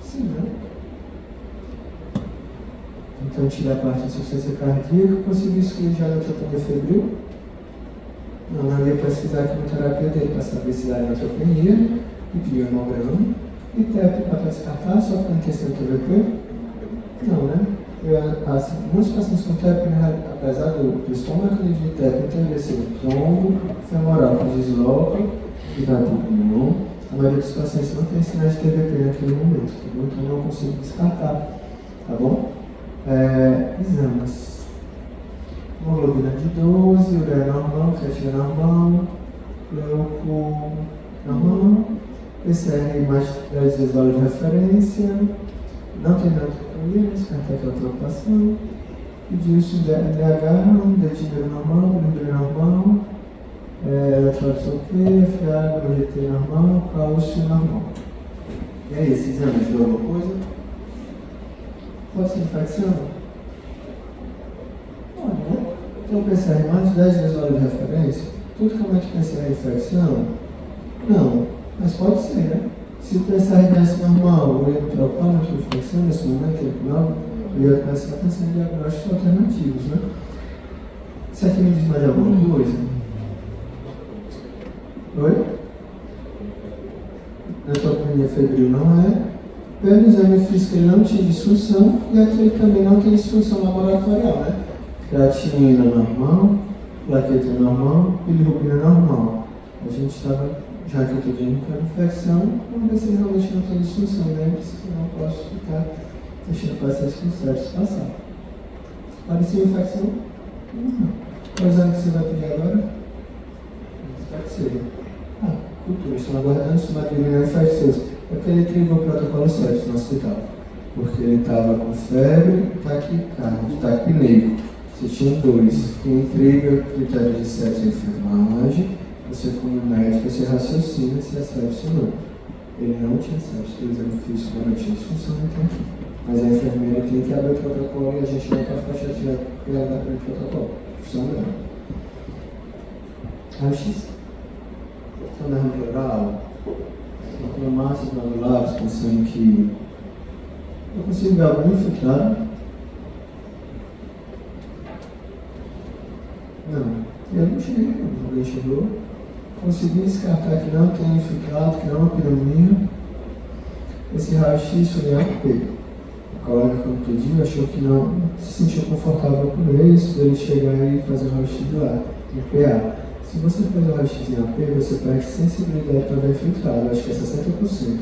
Sim, né? Então, tirar a parte de insuficiência cardíaca, conseguir excluir já a neutropenia febril. Não, eu ia pesquisar a quimioterapia dele para saber se dá neutropenia, e biohemograma. E TEP para descartar, só para não ter TVP? Não, né? Muitos pacientes com TEP, apesar do estômago de TEP, tem esse trombo femoral que desloca e dá do pulmão. A maioria dos pacientes não tem sinais de TVP naquele momento, tá bom? Então não consigo descartar, tá bom? Exames. Hemoglobina de 12, ureia normal, creatina normal, leuco normal, PCR mais 10 vezes valor de referência, não tem neutropenia, descarta aquela preocupação. Pediu isso em DH, dedinho normal, bilirrubina normal, eletrodo FA, GT normal, cálcio normal. E aí, esse exame ajudou alguma coisa? Pode ser infecção? Pode, né? Então o PCR mais de 10 vezes hora de referência, tudo que aumenta o PCR é infecção? Não, mas pode ser, né? Se o PCR desse normal, eu ia me preocupar muito com a infecção nesse momento, eu ia começar a pensar em diagnósticos alternativos, né? Isso aqui me diz mais alguma coisa? Oi? Neutropenia febril não é. Pelo exame físico ele não tinha disfunção e aqui ele também não tem disfunção laboratorial, né? Creatinina normal, plaqueta normal, bilirrubina normal. A gente estava, já que eu estou dizendo que era infecção, vamos ver se ele realmente não tem disfunção, né? Porque eu não posso ficar deixando pacientes com certos passar. Parecia infecção? Não. Qual exame que você vai pedir agora? Espero que seja. Cultura, estão aguardando se o material infeccioso. É porque ele trigou o protocolo sepsis no hospital. Porque ele estava com febre e taquipneico. Você tinha 2. Quem triga critério de sepsis é enfermagem. Você, como médico, você raciocina se é sepsis ou não. Ele não tinha sepsis, pelo exame físico não tinha disfunção, então. Mas a enfermeira tem que abrir o protocolo e a gente não pode ficar chateado porque ela dá para o protocolo. Função dela. Raio-X. Nervo pleural, macromassas glandulares, pensando que eu consigo ver algum infiltrado? Não, eu não cheguei, alguém chegou. Consegui descartar que não tem infiltrado, que não é uma pneumonia. Esse raio-x foi em AP. O colega quando pediu achou que não se sentiu confortável com isso, ele chegar e fazer o raio-x lá, em PA. Se você faz o raio-x em AP, você perde sensibilidade para ver infiltrado, acho que é 60%.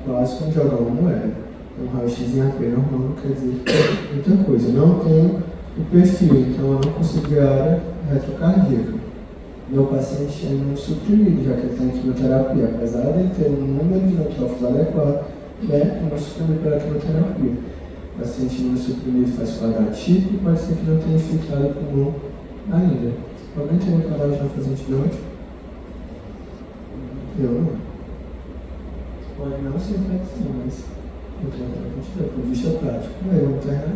Quase como jogar uma moeda. Um raio-x em AP normal não quer dizer muita coisa. Não tem o perfil, então eu não consigo ver a área retrocardíaca. Meu paciente é imunossuprimido, já que ele está em quimioterapia. Apesar de ele ter um número de neutrófilos adequado, né, imunossuprimido pela quimioterapia. O paciente imunossuprimido faz quadro atípico, pode ser que não tenha infiltrado o pulmão ainda. Alguém tem coragem de fazer antibiótico? Eu não. Pode não ser infecção, mas não tem outra por vista prática. Aí vamos terminar.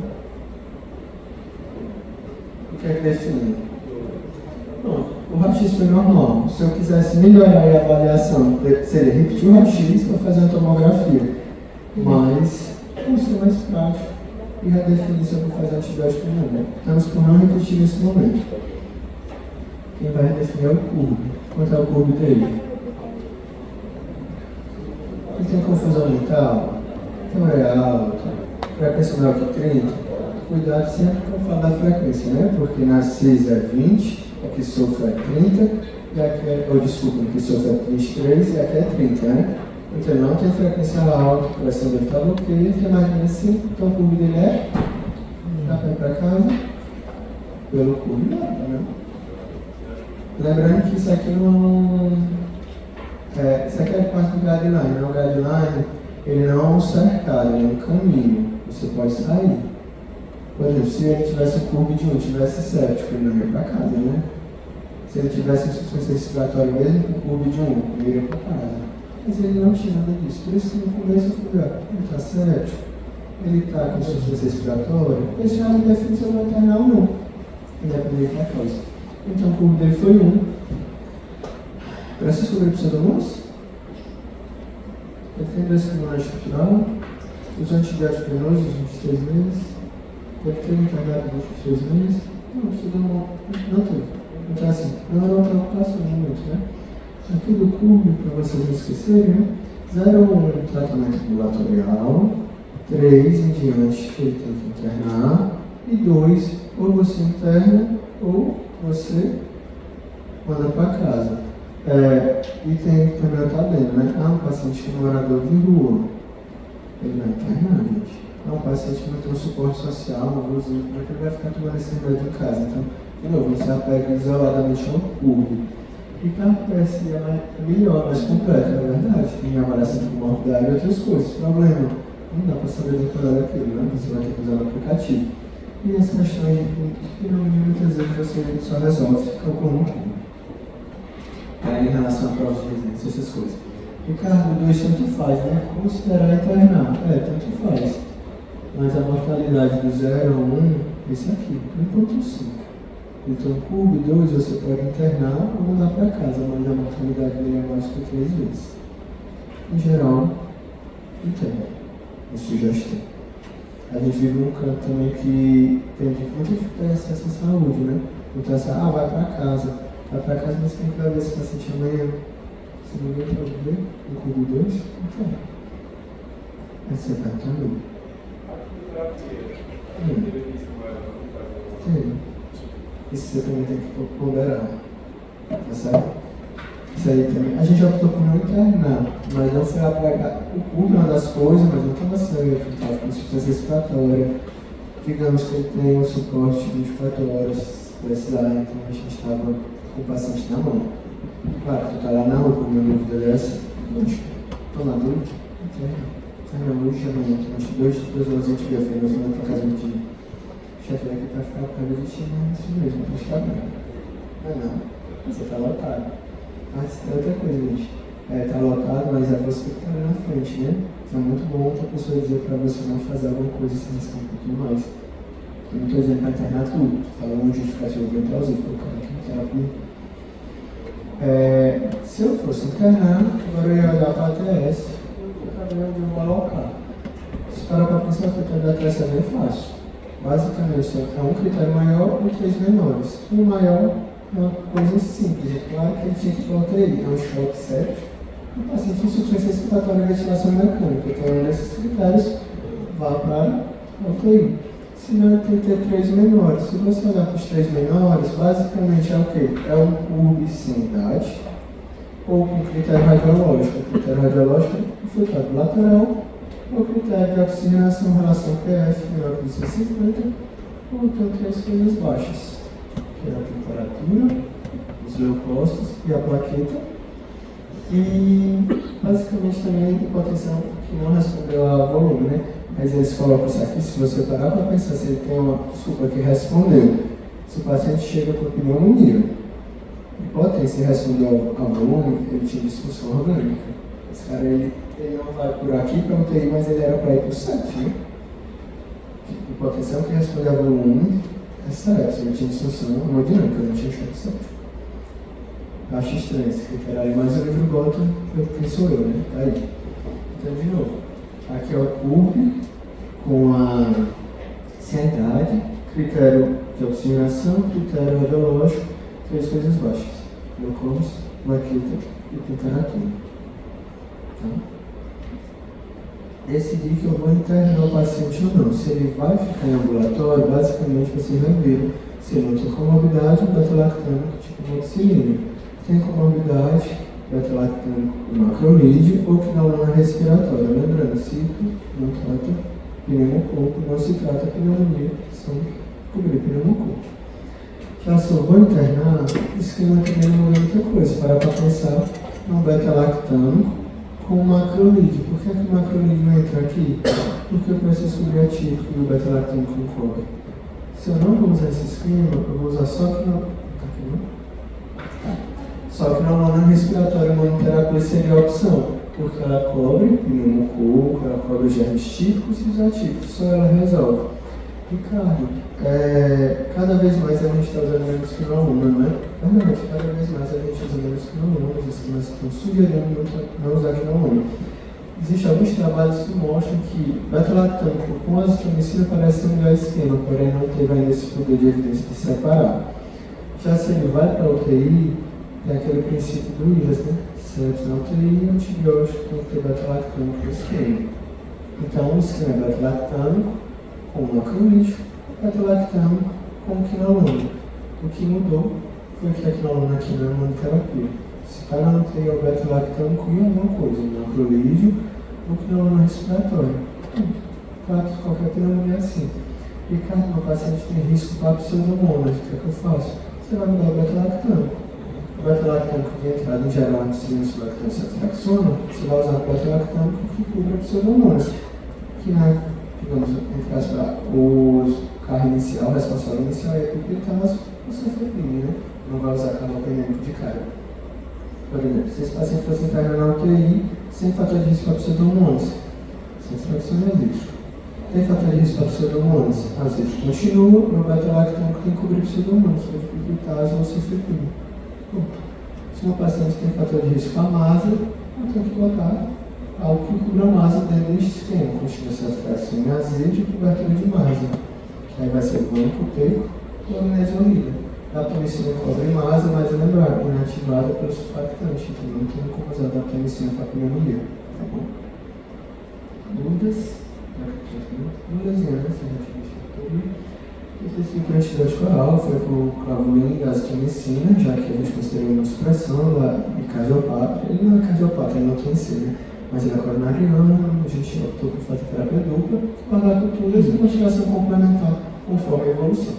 O que é que define? Bom, o raio-x foi normal. Se eu quisesse melhorar a avaliação, seria repetir o raio-x para fazer a tomografia. Mas, vamos ser mais prático e redefinir se eu vou fazer antibiótico ou não. Estamos por não repetir nesse momento. Quem vai definir é o curve. Quanto é o curve dele? Ele tem confusão mental? Então é alta. Frequência maior que 30? Cuidado sempre com falar da frequência, né? Porque na CIS é 20, aqui sofre é 30, e aqui é, desculpa, aqui sofre é 23 e aqui é 30, né? Então não tem frequência alta, a pressão dele está bloqueada, tem mais ou menos 5, então o curve dele é. Dá para ir para casa? Pelo curve nada, né? Lembrando que isso aqui não isso aqui é parte do guideline, né? O guideline ele não é um cercado, ele é um caminho. Você pode sair. Por exemplo, se ele tivesse um curve de 1, tivesse séptico, ele não ia para casa, né? Se ele tivesse insuficiência respiratória mesmo com curve de 1, ele ia para casa. Mas ele não tinha nada disso. Por isso que no começo eu falei, ele está séptico, ele está com insuficiência respiratória, esse já não define se eu vou internar ou não, independente da causa. Então o curvo dele foi 1. Francisco veio para o Pseudomonas. Ele tem 2 pulmões estrutural. Usou antibiótico venoso nos 23 meses. Ele teve internado nos 23 meses. Não, Pseudomonas não teve. Então assim, não era uma preocupação no momento, né? Aqui do curvo, para vocês não esquecerem, né? 0,1 tratamento ambulatorial. 3 em diante que ele tem que internar. E 2, ou você interna ou você manda para casa. E tem também está dentro, né? Um paciente que é morador de rua, ele vai internar, gente. Um paciente que não tem um suporte social, um avôzinho, como é que ele vai ficar tomando esse remédio em casa? Então, de novo, você apega isoladamente ao curvo. E para a PSI é melhor, mais completa, é verdade. Tem avaliação de comorbidade e outras coisas. Problema, não dá para saber decorar aquilo, né? Você vai ter que usar o aplicativo. E as questões que muitas vezes você só resolve calculando tudo. Aí em relação a provas de residência, essas coisas. Ricardo, 2 tanto faz, né? Considerar internar. Tanto faz. Mas a mortalidade do 0 a 1, esse aqui, 1,5. Então, CURB 2 você pode internar ou mandar para casa, mas a mortalidade dele é mais que 3 vezes. Em geral, interna. Isso já tem. A gente vive num campo também que tem muita dificuldade de acesso à saúde, né? Então, vai para casa. Vai para casa, mas tem que ver esse paciente amanhã. Se ninguém pode ver, no CURB 2, então. Esse é também. Isso você também tem que ponderar. Tá certo? Isso aí também. A gente optou por não internar, mas não foi apagar. O CURB é uma das coisas, mas não estava certo. Estava com insuficiência respiratória. Digamos que ele tem um suporte de 24 horas para essa área, então a gente estava com o paciente na mão. Claro, tu está lá na rua com uma dúvida dessa. Estou na dúvida? Não, hoje amanhã, durante 2 horas a gente viu a feira, nós vamos para casa do dia. Chefe daqui para ficar por causa de ti, não é isso mesmo, não está bem. Não, você está lotado. Mas tem outra coisa, gente. Está lotado, mas é você que está ali na frente, né? Então é muito bom outra pessoa dizer para você não fazer alguma coisa sem riscar um pouquinho mais. Eu não estou dizendo para internar tudo, estou falando de justificativa bem plausível, o cara que não terapia. Se eu fosse internar, agora eu ia olhar para a ATS. Eu vou alocar. Se parar para pensar, o critério da ATS é bem fácil. Basicamente, é um critério maior e 3 menores. O maior é uma coisa simples. É claro que ele tinha que ir para a UTI, é um choque séptico. O paciente tem insuficiência respiratória e ventilação mecânica. Então, um desses critérios, vá para a UTI. Se não, tem que ter 3 menores. Se você olhar para os 3 menores, basicamente é o quê? É um CURB sem idade, ou com critério radiológico. O critério radiológico é o filtrado lateral, ou critério de oxigenação em relação ao PF menor que 150, ou então 3 coisas baixas, que é a temperatura, os leucócitos e a plaqueta. E basicamente também hipotensão que não respondeu a volume, né? Mas eles colocam isso aqui, se você parar para pensar, se ele tem uma desculpa que respondeu, se o paciente chega com pneumonia, hipotensão respondeu a volume, ele tinha disfunção orgânica. Esse cara ele não vai por aqui para UTI, mas ele era para ir para o septo, né? Hipotensão que responde a volume é septo, ele tinha disfunção hemodinâmica, não tinha choque séptico. Acho estranho esse critério aí, mas o livro bota, quem sou eu, né? Tá aí. Então, de novo, aqui é o CURB com a ansiedade, critério de oxigenação, critério radiológico, 3 coisas baixas: glucose, plaqueta e temperatura. Tá? Decidir que eu vou internar o paciente ou não. Se ele vai ficar em ambulatório, basicamente você vai ver se ele não tem comorbidade, beta-lactâmico tipo moxilina. Tem comorbidade, beta-lactâmico com macrolídeo ou quinolona respiratória. Lembrando, ciclo não trata pneumococo, não se trata pneumonia, são cobrir pneumococo. Já se eu vou internar, esquema também não é muita coisa. Para pensar no beta-lactâmico com macrolídeo. Por que o macrolídeo entra aqui? Porque eu preciso cobrir atípico e o beta-lactâmico não cobre. Se eu não vou usar esse esquema, eu vou usar só só que na mão respiratória, a monoterapia seria a opção, porque ela cobre pneumococo, ela cobre os germes típicos e os atípicos, só ela resolve. Ricardo, cada vez mais a gente está usando menos quinolona, não é? Realmente, cada vez mais a gente usa menos quinolona, os esquemas estão sugerindo não usar quinolona. Existem alguns trabalhos que mostram que beta-lactâmico com azitromicina parece ser um melhor esquema, porém não teve ainda esse poder de evidência de separar. Já se ele vai para a UTI, tem aquele princípio do IAS, né? Sepsis na UTI, antibiótico tem que ter beta-lactâmico no esquema. Então, o esquema é beta-lactâmico com macrolídeo, beta-lactâmico com quinolona. O que mudou foi que a quinolona aqui não é monoterapia. Se está na UTI é o beta-lactâmico e alguma coisa, macrolídeo ou quinolona respiratória. Qualquer pneumonia é assim. Ricardo, meu paciente tem risco para pseudomonas, o que é que eu faço? Você vai mudar o beta-lactâmico. O beta-lactâmico de entrada em geral no cilindro-lactâmico ceftriaxona, você vai usar o beta-lactâmico que cubra pseudomonas, que digamos, entre aspas, os carro inicial, responsável inicial é epicuritase, você flipine, né? Não vai usar canal pnêmico de cara. Por exemplo, se esse paciente fosse internado na UTI, sem fator de risco para pseudomonas, sem fração não existe. Tem fator de risco para pseudomonas? Às vezes continua, o beta-lactâmico tem que cobrir pseudomonas, seja epicuritase ou cifripina. Se uma paciente tem fator de risco para MASA, eu tenho que botar algo que cubra a MASA dentro do sistema, continua certificação em azeite e cobertura de MASA. Que aí vai ser banco, teco ou amnesolida. A daptomicina cobre MASA, mas lembrar, inativada pelo surfactante, então não tem como usar a daptomicina para pneumonia. Tá bom? Dúvidas? Dúvidas, né? Esse tipo de antibiótico oral foi com clavulina e gastromicina, já que a gente considerou uma supressão e cardiopata. Ele não é cardiopata, ele não tem C, mas ele é coronariano, a gente optou por fazer terapia dupla, pagar culturas e motivação complementar conforme a evolução.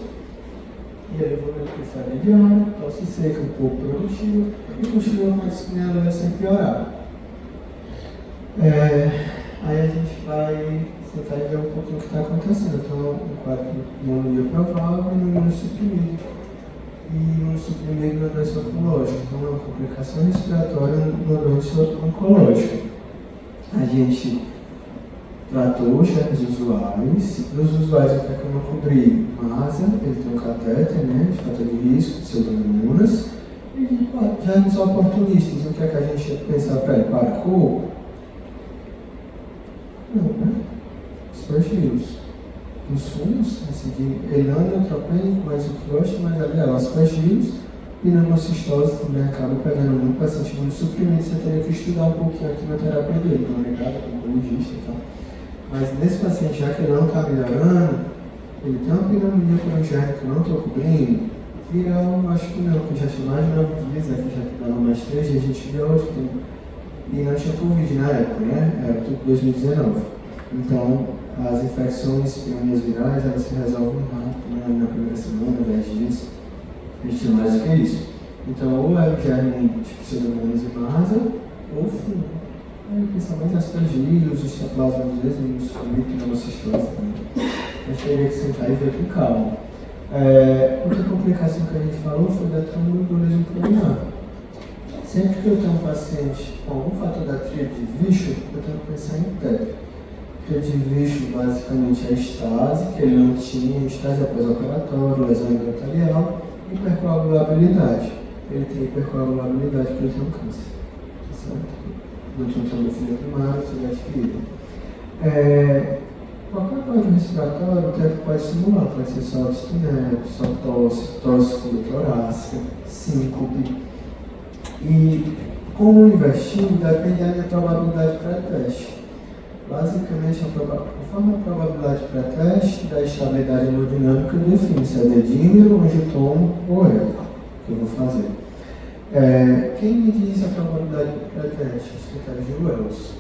E aí evoluiu com farinha diária, tosse seca, um pouco produtiva, e continua com a dispneia leve sem piorar. Aí a gente vai tentar ver um pouquinho o que está acontecendo. Então, um quadro de pneumonia provável e no imunossuprimido. E imunossuprimido na doença oncológica. Então, é uma complicação respiratória na doença oncológica. A gente tratou os germes usuais. Dos usuais, o que é que eu não cobri? MASA, ele tem um catéter, né, de fator de risco, pseudomonas. E germes oportunistas, o que é que a gente ia pensar para ele? Paracou? Não, né? Aspergilos. Os fungos, assim, de elanotropênico, mais o que gosta, mas ali, aspergilos, pneumocistose também acaba pegando muito paciente muito suprimido, você teria que estudar um pouquinho a quimioterapia dele, não é ligado, com oncologista e tal. Mas nesse paciente, já que ele não está melhorando, ele tem uma pneumonia por um germe que eu não estou cobrindo, viral, acho que não, porque já tinha mais de 9 dias, aqui já dava mais 3 dias de antibiótico, e não tinha Covid na época, né? Era tudo 2019. Então, as infecções, pneumonias virais, elas se resolvem rápido, né? Na primeira semana, 10 dias. A gente tinha mais do que isso. Então, ou é o germe de pseudomonas e MASA, ou fungo. Aí, principalmente aspergilos, os chaplasmas, às vezes, no pneumocistose também. A gente teria que sentar e ver com calma. Outra complicação que a gente falou foi da tromboembolismo pulmonar. Sempre que eu tenho um paciente com algum fator da tríade de Virchow, eu tenho que pensar em TEP. Tríade de Virchow basicamente é a estase, que ele não tinha, estase pós-operatória, lesão endotelial, e hipercoagulabilidade. Ele tem hipercoagulabilidade porque ele tem um câncer. Tá certo? Não tinha trombofilia primária, você vai adquirir. Qualquer quadro respiratório, o TEP pode simular, pode ser só distonea, só tosse torácica, síncope. E como eu investigo, depende da minha probabilidade pré-teste. Basicamente, conforme a probabilidade pré-teste da estabilidade hemodinâmica, eu defino se é dedímero, angiotomo ou eu, que eu vou fazer. Quem me diz a probabilidade pré-teste? Os critérios de Wells.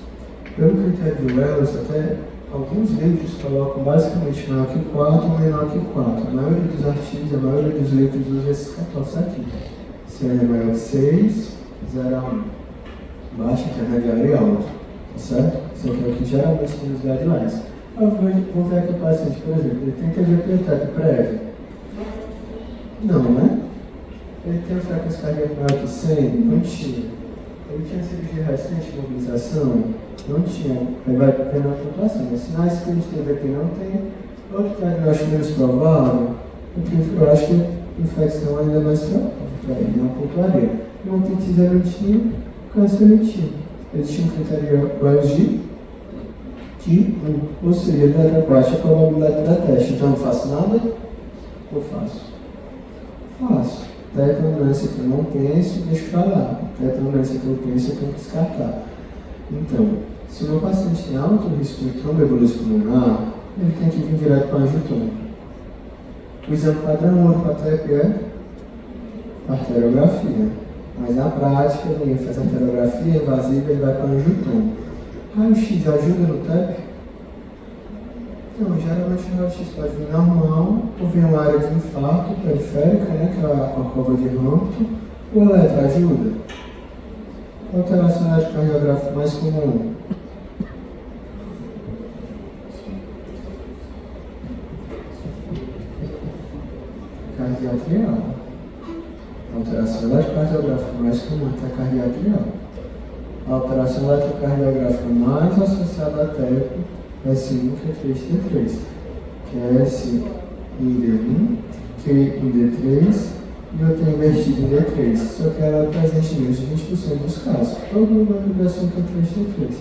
Pelo critério de Wells, até alguns livros colocam basicamente maior que 4 ou menor que 4. A maioria dos artigos, a maioria dos livros usa esse cutoff aqui. Se ele é maior que 6, 0 a 1. Baixo, intermediário e alto. Certo? Isso aqui é o que geralmente tem nos guidelines. Eu vou ver aqui o paciente, por exemplo, ele tem TGP prévio? Não, né? Ele tem frequência cardíaca maior que 100? Não tinha. Ele tinha cirurgia recente, mobilização? Não tinha. Aí vai vendo a pontuação. Mas sinais que a gente teve aqui não tem. Outro diagnóstico menos provável, eu acho que a infecção ainda é mais provável. Ele não pontuaria. E uma otitis ele tinha, câncer ele tinha. Ele tinha um critério Wells de 1. Ou seja, ele era baixa a probabilidade para teste. Então, eu não faço nada? Ou faço? Faço. Até uma doença que eu não penso, deixo para lá. Até uma doença que eu penso, eu tenho que descartar. Então, se o meu paciente tem alto risco de tromboembolismo pulmonar, ele tem que vir direto para a angiotomo. O exame padrão ouro para TEP é arteriografia. Mas na prática, ninguém faz arteriografia invasiva, ele vai para a angiotomo. Raio-X ajuda no TEP? Não, geralmente o raio-X pode vir normal, ou vir uma área de infarto periférica, né, que é a curva de Hampton, o eletro ajuda. Alteração eletrocardiográfica mais comum. atrial. A alteração eletrocardiográfica mais comum é a taquiardia. A alteração eletrocardiográfica mais associada à TEP é S1, Q3, T3, que é S em D1, Q em D3 e eu tenho invertido em D3, só que ela é presente em menos de 20% dos casos. Todo mundo vai ter S1, Q3, T3.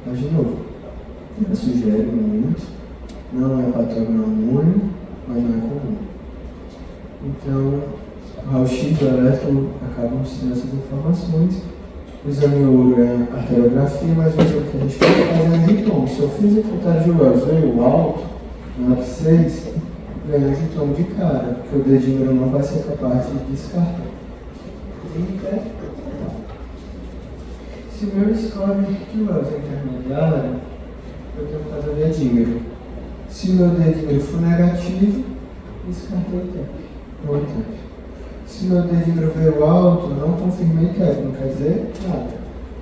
Mas, de novo, ela sugere muito, não é patognomônio, mas não é comum. Então, o raio-x e o eletro acabam sendo essas informações. O exame ouro é a arteriografia, mas o exame que a gente pode fazer é angiotomo. Se eu fiz a cuidado de Wells veio alto, no AP6, ganha angiotomo de cara, porque o dedímero não vai ser capaz de descartar. Se o meu score de Wells é intermediário, eu tenho que fazer o dedímero. Se o meu dedímero for negativo, descartei o TEP. Se o meu dedímero veio alto, eu não confirmei TEP, não quer dizer nada.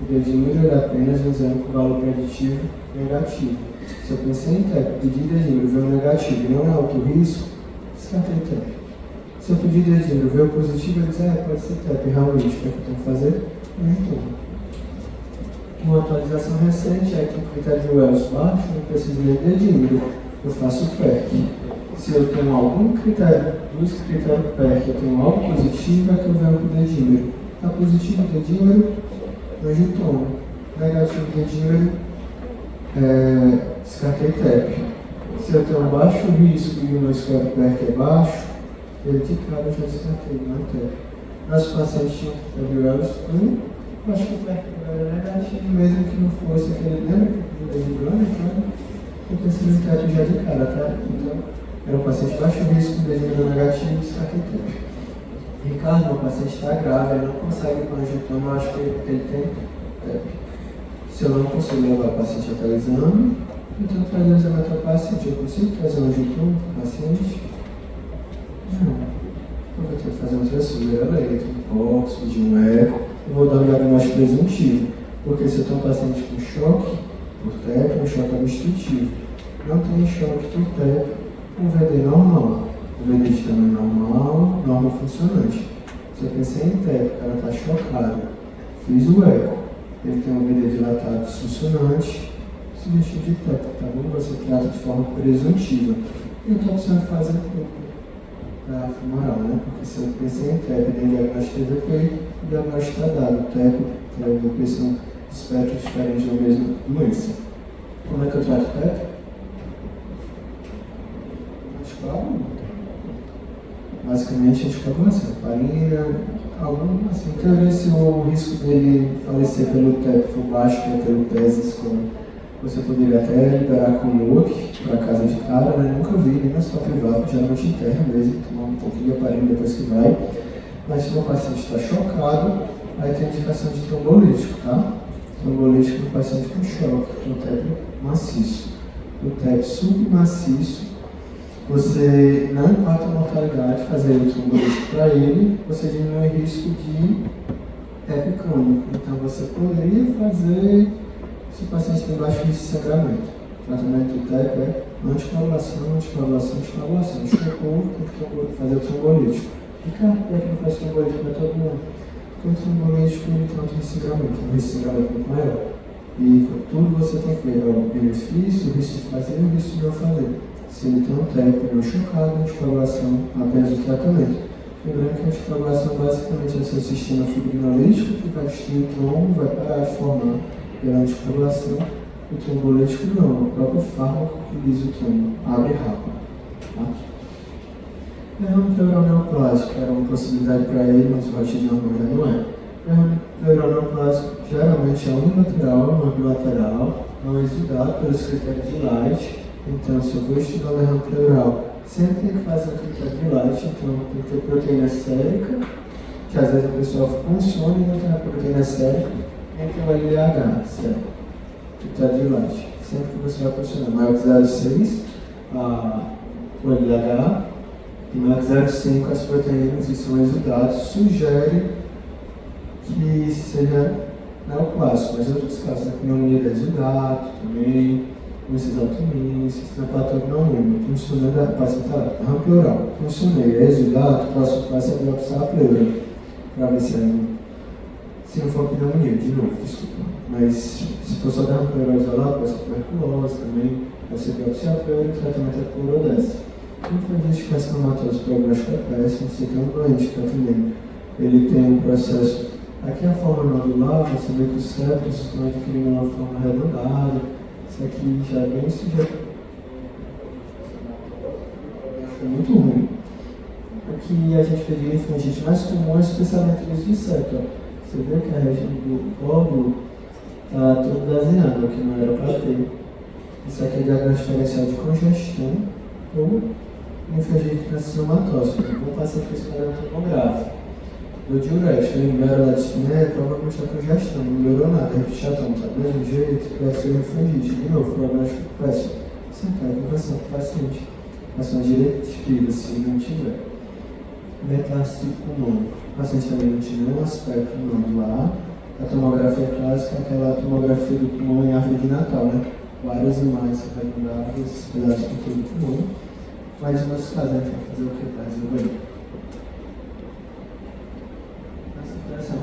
O dedímero é apenas um exame com valor preditivo negativo. Se eu pensei em TEP, pedi dedímero, veio negativo e não é alto risco, descartei TEP. Se eu pedir dedímero, veio positivo, eu disse, pode ser TEP, realmente, o que eu tenho que fazer? Uma atualização recente é que o critério de Wells baixo, não preciso nem dedímero, eu faço PEC. Se eu tenho algum critério, dos critérios PEC, eu tenho algo positivo, é que eu venho com o dedímero. Está positivo o dedímero, angiotomo. Negativo o dedímero, descartei TEP. Se eu tenho um baixo risco e o meu score PEC é baixo, ele de cara eu já descartei, não é TEP. Nosso paciente tinha um critério de Wells 1, acho que o PEC era negativo, mesmo que não fosse aquele, lembra que eu dedímero, eu pensei no TEP já de cara, tá? Então, era um paciente baixo risco, dedímero negativo, descartei TEP. Ricardo, meu paciente está grave, ele não consegue ir para o angiotomo, eu acho que ele tem TEP. Se eu não consigo levar o paciente até o exame, então trazer o exame até o paciente. Eu consigo trazer um angiotomo para o paciente? Não. Eu vou ter que fazer um ultrassom, um POX, pedir um eco, eu vou dar um diagnóstico presuntivo, porque se eu tenho um paciente com choque por TEP, um choque obstrutivo, não tem choque por TEP, um VD normal, o VD de tamanho normal, normal funcionante. Se eu pensei em TEP, o cara está chocado, fiz o eco, ele tem um VD dilatado funcionante, sugestivo de TEP, tá bom? Você trata de forma presuntiva. E eu estou precisando fazer tudo da femoral, né? Porque se eu pensei em TEP, dei diagnóstico de TVP, o diagnóstico está dado. TEP e TVP são espectros diferentes da mesma doença. Como é que eu trato TEP? Basicamente, anticoagulação. Heparia, algum, assim, quero ver se o risco dele falecer pelo TEP for baixo, que é pelo teses, como você poderia até liberar com o look para casa de cara, né? Nunca vi, nem na sua privada, geralmente interna mesmo, tomar um pouquinho de heparia depois que vai. Mas se o paciente está chocado, aí tem indicação de trombolítico, tá? Trombolítico no paciente com choque, no TEP maciço. O TEP submaciço, você não impacta a mortalidade, fazer o trombolítico para ele, você diminui o risco de TEP crônico. Então você poderia fazer, se o paciente tem baixo risco de sangramento. O tratamento do TEP é anticoagulação. Chocou, tem que fazer o trombolítico. E cara, por que não faz trombolítico para todo mundo? Porque o trombolítico ele tem um sangramento, um risco de sangramento muito maior. E tudo você tem que ver, o benefício, o risco de fazer e o risco de não fazer. Se ele tem um TEP não chocado, anticoagulação apenas o tratamento. Lembrando que a anticoagulação basicamente é o seu sistema fibrinolítico que vai destruir o trombo, vai parar de formar pela anticoagulação. O trombolítico não, o próprio fármaco que lisa o trombo, abre rápido. Tá? Derrame pleural neoplásico era uma possibilidade para ele, mas o raio-x normal já não é. Derrame pleural neoplásico geralmente é unilateral, não bilateral, não é estudado pelos critérios de Light. Então, se eu vou estudar o derrame pleural, sempre tem que fazer o critério de Light, então tem que ter proteína sérica, que às vezes a pessoa funciona e não tem a proteína sérica, nem tem o LDH, certo? Critério de Light. Sempre que você vai funcionar maior que 0,6, o LDH, e maior que 0,5 as proteínas que são exudadas, sugere que seja neoplásico, mas em outros casos, a pneumonia da exudato também. doenças autoimunes, sistema patognomônico, funcionando a paciente rampa pleural. Funcionei, exudato, próximo passo é biopsiar a pleura, para ver se não for pneumonia, de novo, desculpa. Mas se for só dar rampa pleural isolado, pode ser tuberculose também, pode ser biopsiar a pleura e o tratamento é clorodese. Infelizmente, com essa cromatose prognóstica é péssimo, você tem um doente que está atendendo. Ele tem um processo. Aqui a forma nodular, você vê que os septos estão adquirindo uma forma arredondada. Isso aqui já é bem sujeito. É muito ruim. O que a gente vê de infringite mais comum é o especialmente os de septo. Você vê que a região do óvulo está toda desenhada, o que não era para ter. Isso aqui é diagnóstico diferencial de congestão ou infringite carcinomatose. Um paciente com esse padrão tomográfico. Do diurético, ele melhora a dispneia, provavelmente a congestão, não melhorou nada, repichatão, tá do mesmo jeito, deve ser infringite. De novo, prognóstico péssimo. Sentar em conversão com o paciente. Ações diretivas, se não tiver. Metástase pulmão. O paciente também não tinha nenhum aspecto nodular. A tomografia clássica é aquela tomografia do pulmão em árvore de Natal, né? Várias imagens recomendáveis, pedaços por todo o pulmão. Mas no nosso caso, a gente vai fazer o que? Vai resolver.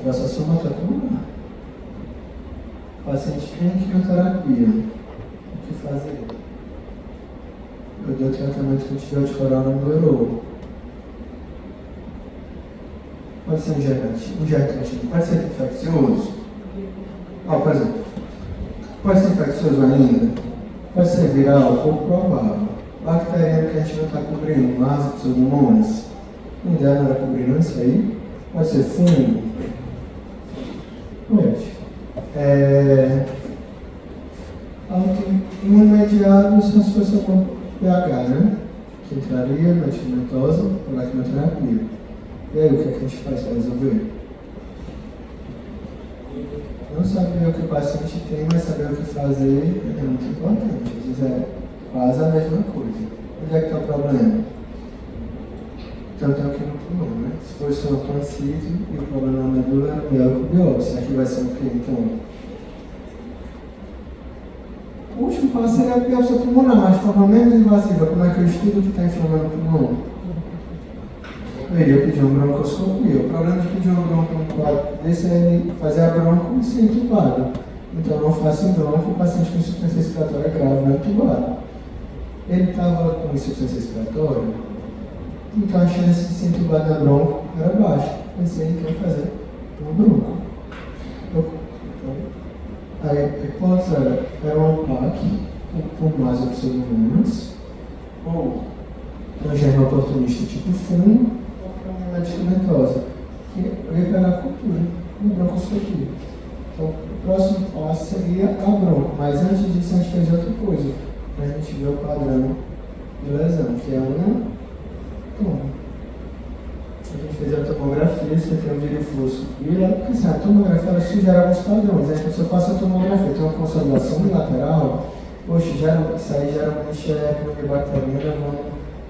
Essa soma está tudo lá. O paciente tem quimioterapia. O que fazer? Eu dei o tratamento com antibiótico oral, não melhorou. Pode ser um germante, pode ser infeccioso. Por exemplo, pode ser infeccioso ainda, pode ser viral, pouco provável. Bacteriano que a gente não está cobrindo, mas pseudomonas. Não ideia não era cobrindo isso aí. Pode ser fungo. Autoimunomediado se fosse algum pH, né? Que entraria na medicamentosa pela quimioterapia. E aí, o que a gente faz para resolver? Não saber o que o paciente tem, mas saber o que fazer é muito importante. Às vezes é quase a mesma coisa. Onde é que está o problema? Tanto é que no pulmão, né? Se for só um pancite e o problema na medula é o biópsia. Aqui vai ser o quê, então? O último passo seria a biópsia pulmonar, mas de forma menos invasiva. Como é que eu estudo o que está inflamando o pulmão? Eu iria pedir uma broncoscopia. O problema de pedir uma bronco num quadro desse é ele fazer a bronco e ser entubado. Então não faça em bronco o paciente com insuficiência respiratória grave não é entubado. Ele estava com insuficiência respiratória, então a chance de ser entubado na bronco era baixa. Pensei em que fazer uma bronco. A hipótese era um PAC por mais pseudomonas, ou uma germa oportunista tipo fungo, ou uma medicamentosa, que eu ia pegar a cultura, uma broncoscopia. Então, o próximo passo seria a bronco, mas antes disso a gente fez outra coisa, para a gente ver o padrão de lesão, que é uma toma. A gente fez a tomografia, você tem um vídeo fluxo. E porque assim, a tomografia ela sugere alguns padrões. Então, se eu faço a tomografia, tem uma consolidação bilateral, poxa, isso aí geralmente é pneumobacteriana, vamos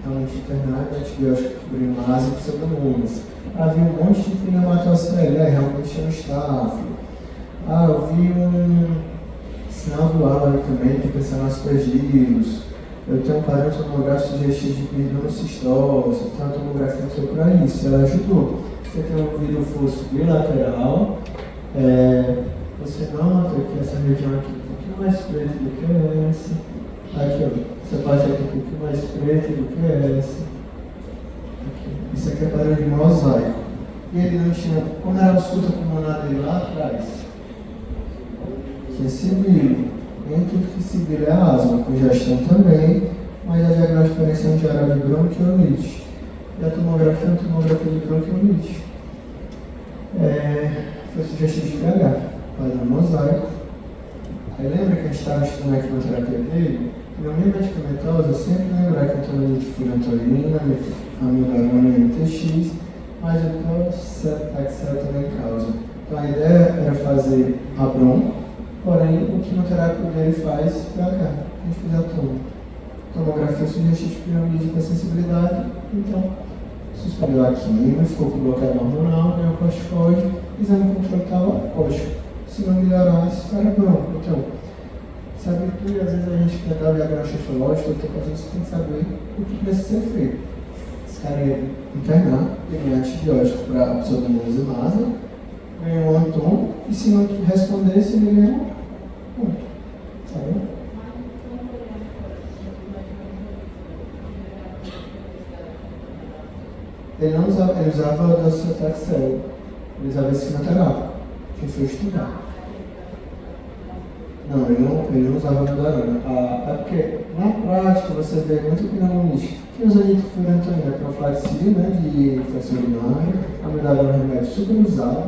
realmente internar de antibiótico cobrindo pseudomonas. Havia um monte de pneumatose, realmente é um estáfilo. Eu vi um sinal do ar ali também, tem que pensar nas aspergilos. Eu tenho um padrão tomográfico sugestivo de pneumocistose, então a tomografia foi para isso, ela ajudou. Você tem um vídeo fluxo bilateral, você nota que essa região aqui é um pouquinho mais preta do que essa. Aqui, ó, essa parte aqui é um pouquinho mais preta do que essa. Aqui. Isso aqui é padrão de mosaico. E ele não tinha, como era a ausculta pulmonar dele lá atrás, tinha sibilo. Nem tudo que sibilo é asma, congestão também, mas a diagnóstico diferencial geral de bronquiolite. E a tomografia é uma tomografia de bronquiolite. Foi sugestivo de pH, padrão mosaico. Aí lembra que a gente estava estudando a quimioterapia dele? Na minha medicamentosa, sempre lembrar que eu estou de furantoína, amilarona e MTX, mas o taxel também causa. Então a ideia era fazer a bronco, porém o quimioterápico dele faz para cá. A gente fez a tomografia sugestiva de pirâmide com sensibilidade, então suspendeu a quimio, ficou com bloqueio hormonal, ganhou corticoide, exame controle estava ótimo. Se não melhorasse, era bronco. Então, sabe que às vezes a gente quer dar o diagnóstico lógico, às vezes tem que saber o que precisa ser feito. Esse cara ia internar, ganhar antibiótico para absorver melanzimase, ganhou um Anton, e se não respondesse, ele ganhou um ponto. Sabe? Ele não usava, ele usava o docetaxel, ele usava esse quimioterápico, que foi estudar. Não, ele não usava Mildarona. É porque, na prática, você vê muito pneumologista que usa nitrofurantoína, profilaxia, né, de infecção urinária, a Mildarona é um remédio super usado,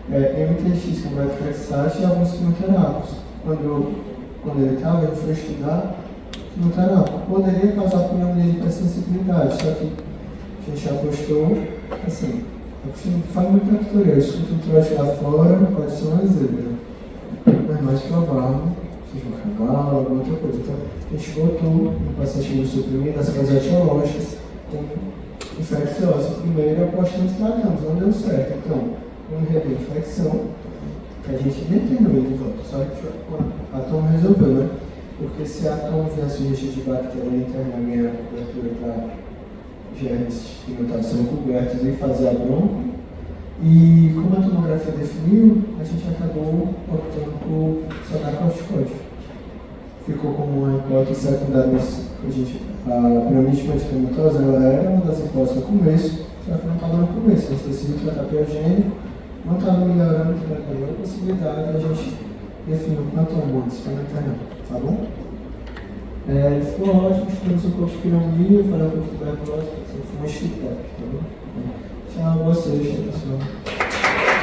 MTX, como é Flexat e alguns quimioterápicos. Quando ele estava, ele foi estudar quimioterápico. Poderia causar pneumonia de hipersensibilidade, só que a gente apostou, assim, eu costumo falar muito na tutorial, escuto um trote lá fora, pode ser uma zebra. Mas mais provável, seja um cavalo, alguma outra coisa. Então, a gente botou no paciente suprimido as causas etiológicas como infecciosas. Primeiro, apostamos e tratamos, não deu certo. Então, vamos rever a infecção, que a gente internou ele de volta. Só que a Tom resolveu, né? Porque se a Tom viesse o registro de bactéria interna, ganhar cobertura para germes que não estavam sendo cobertos e fazer a bronco. E como a tomografia definiu, a gente acabou optando por só dar corticoide. Ficou como uma hipótese secundária, a piramide medicamentosa ela era uma das hipóteses no começo, só que não estava no começo. A gente decidiu tratar piogênico, não estava melhorando, ganhou a possibilidade e a gente definiu quanto antes para internar, tá bom? Ficou ótimo, estudamos um pouco de pneumonia, falando um pouco de tuberculose, foi um escritório, tá bom? Tchau, boa sexta, pessoal.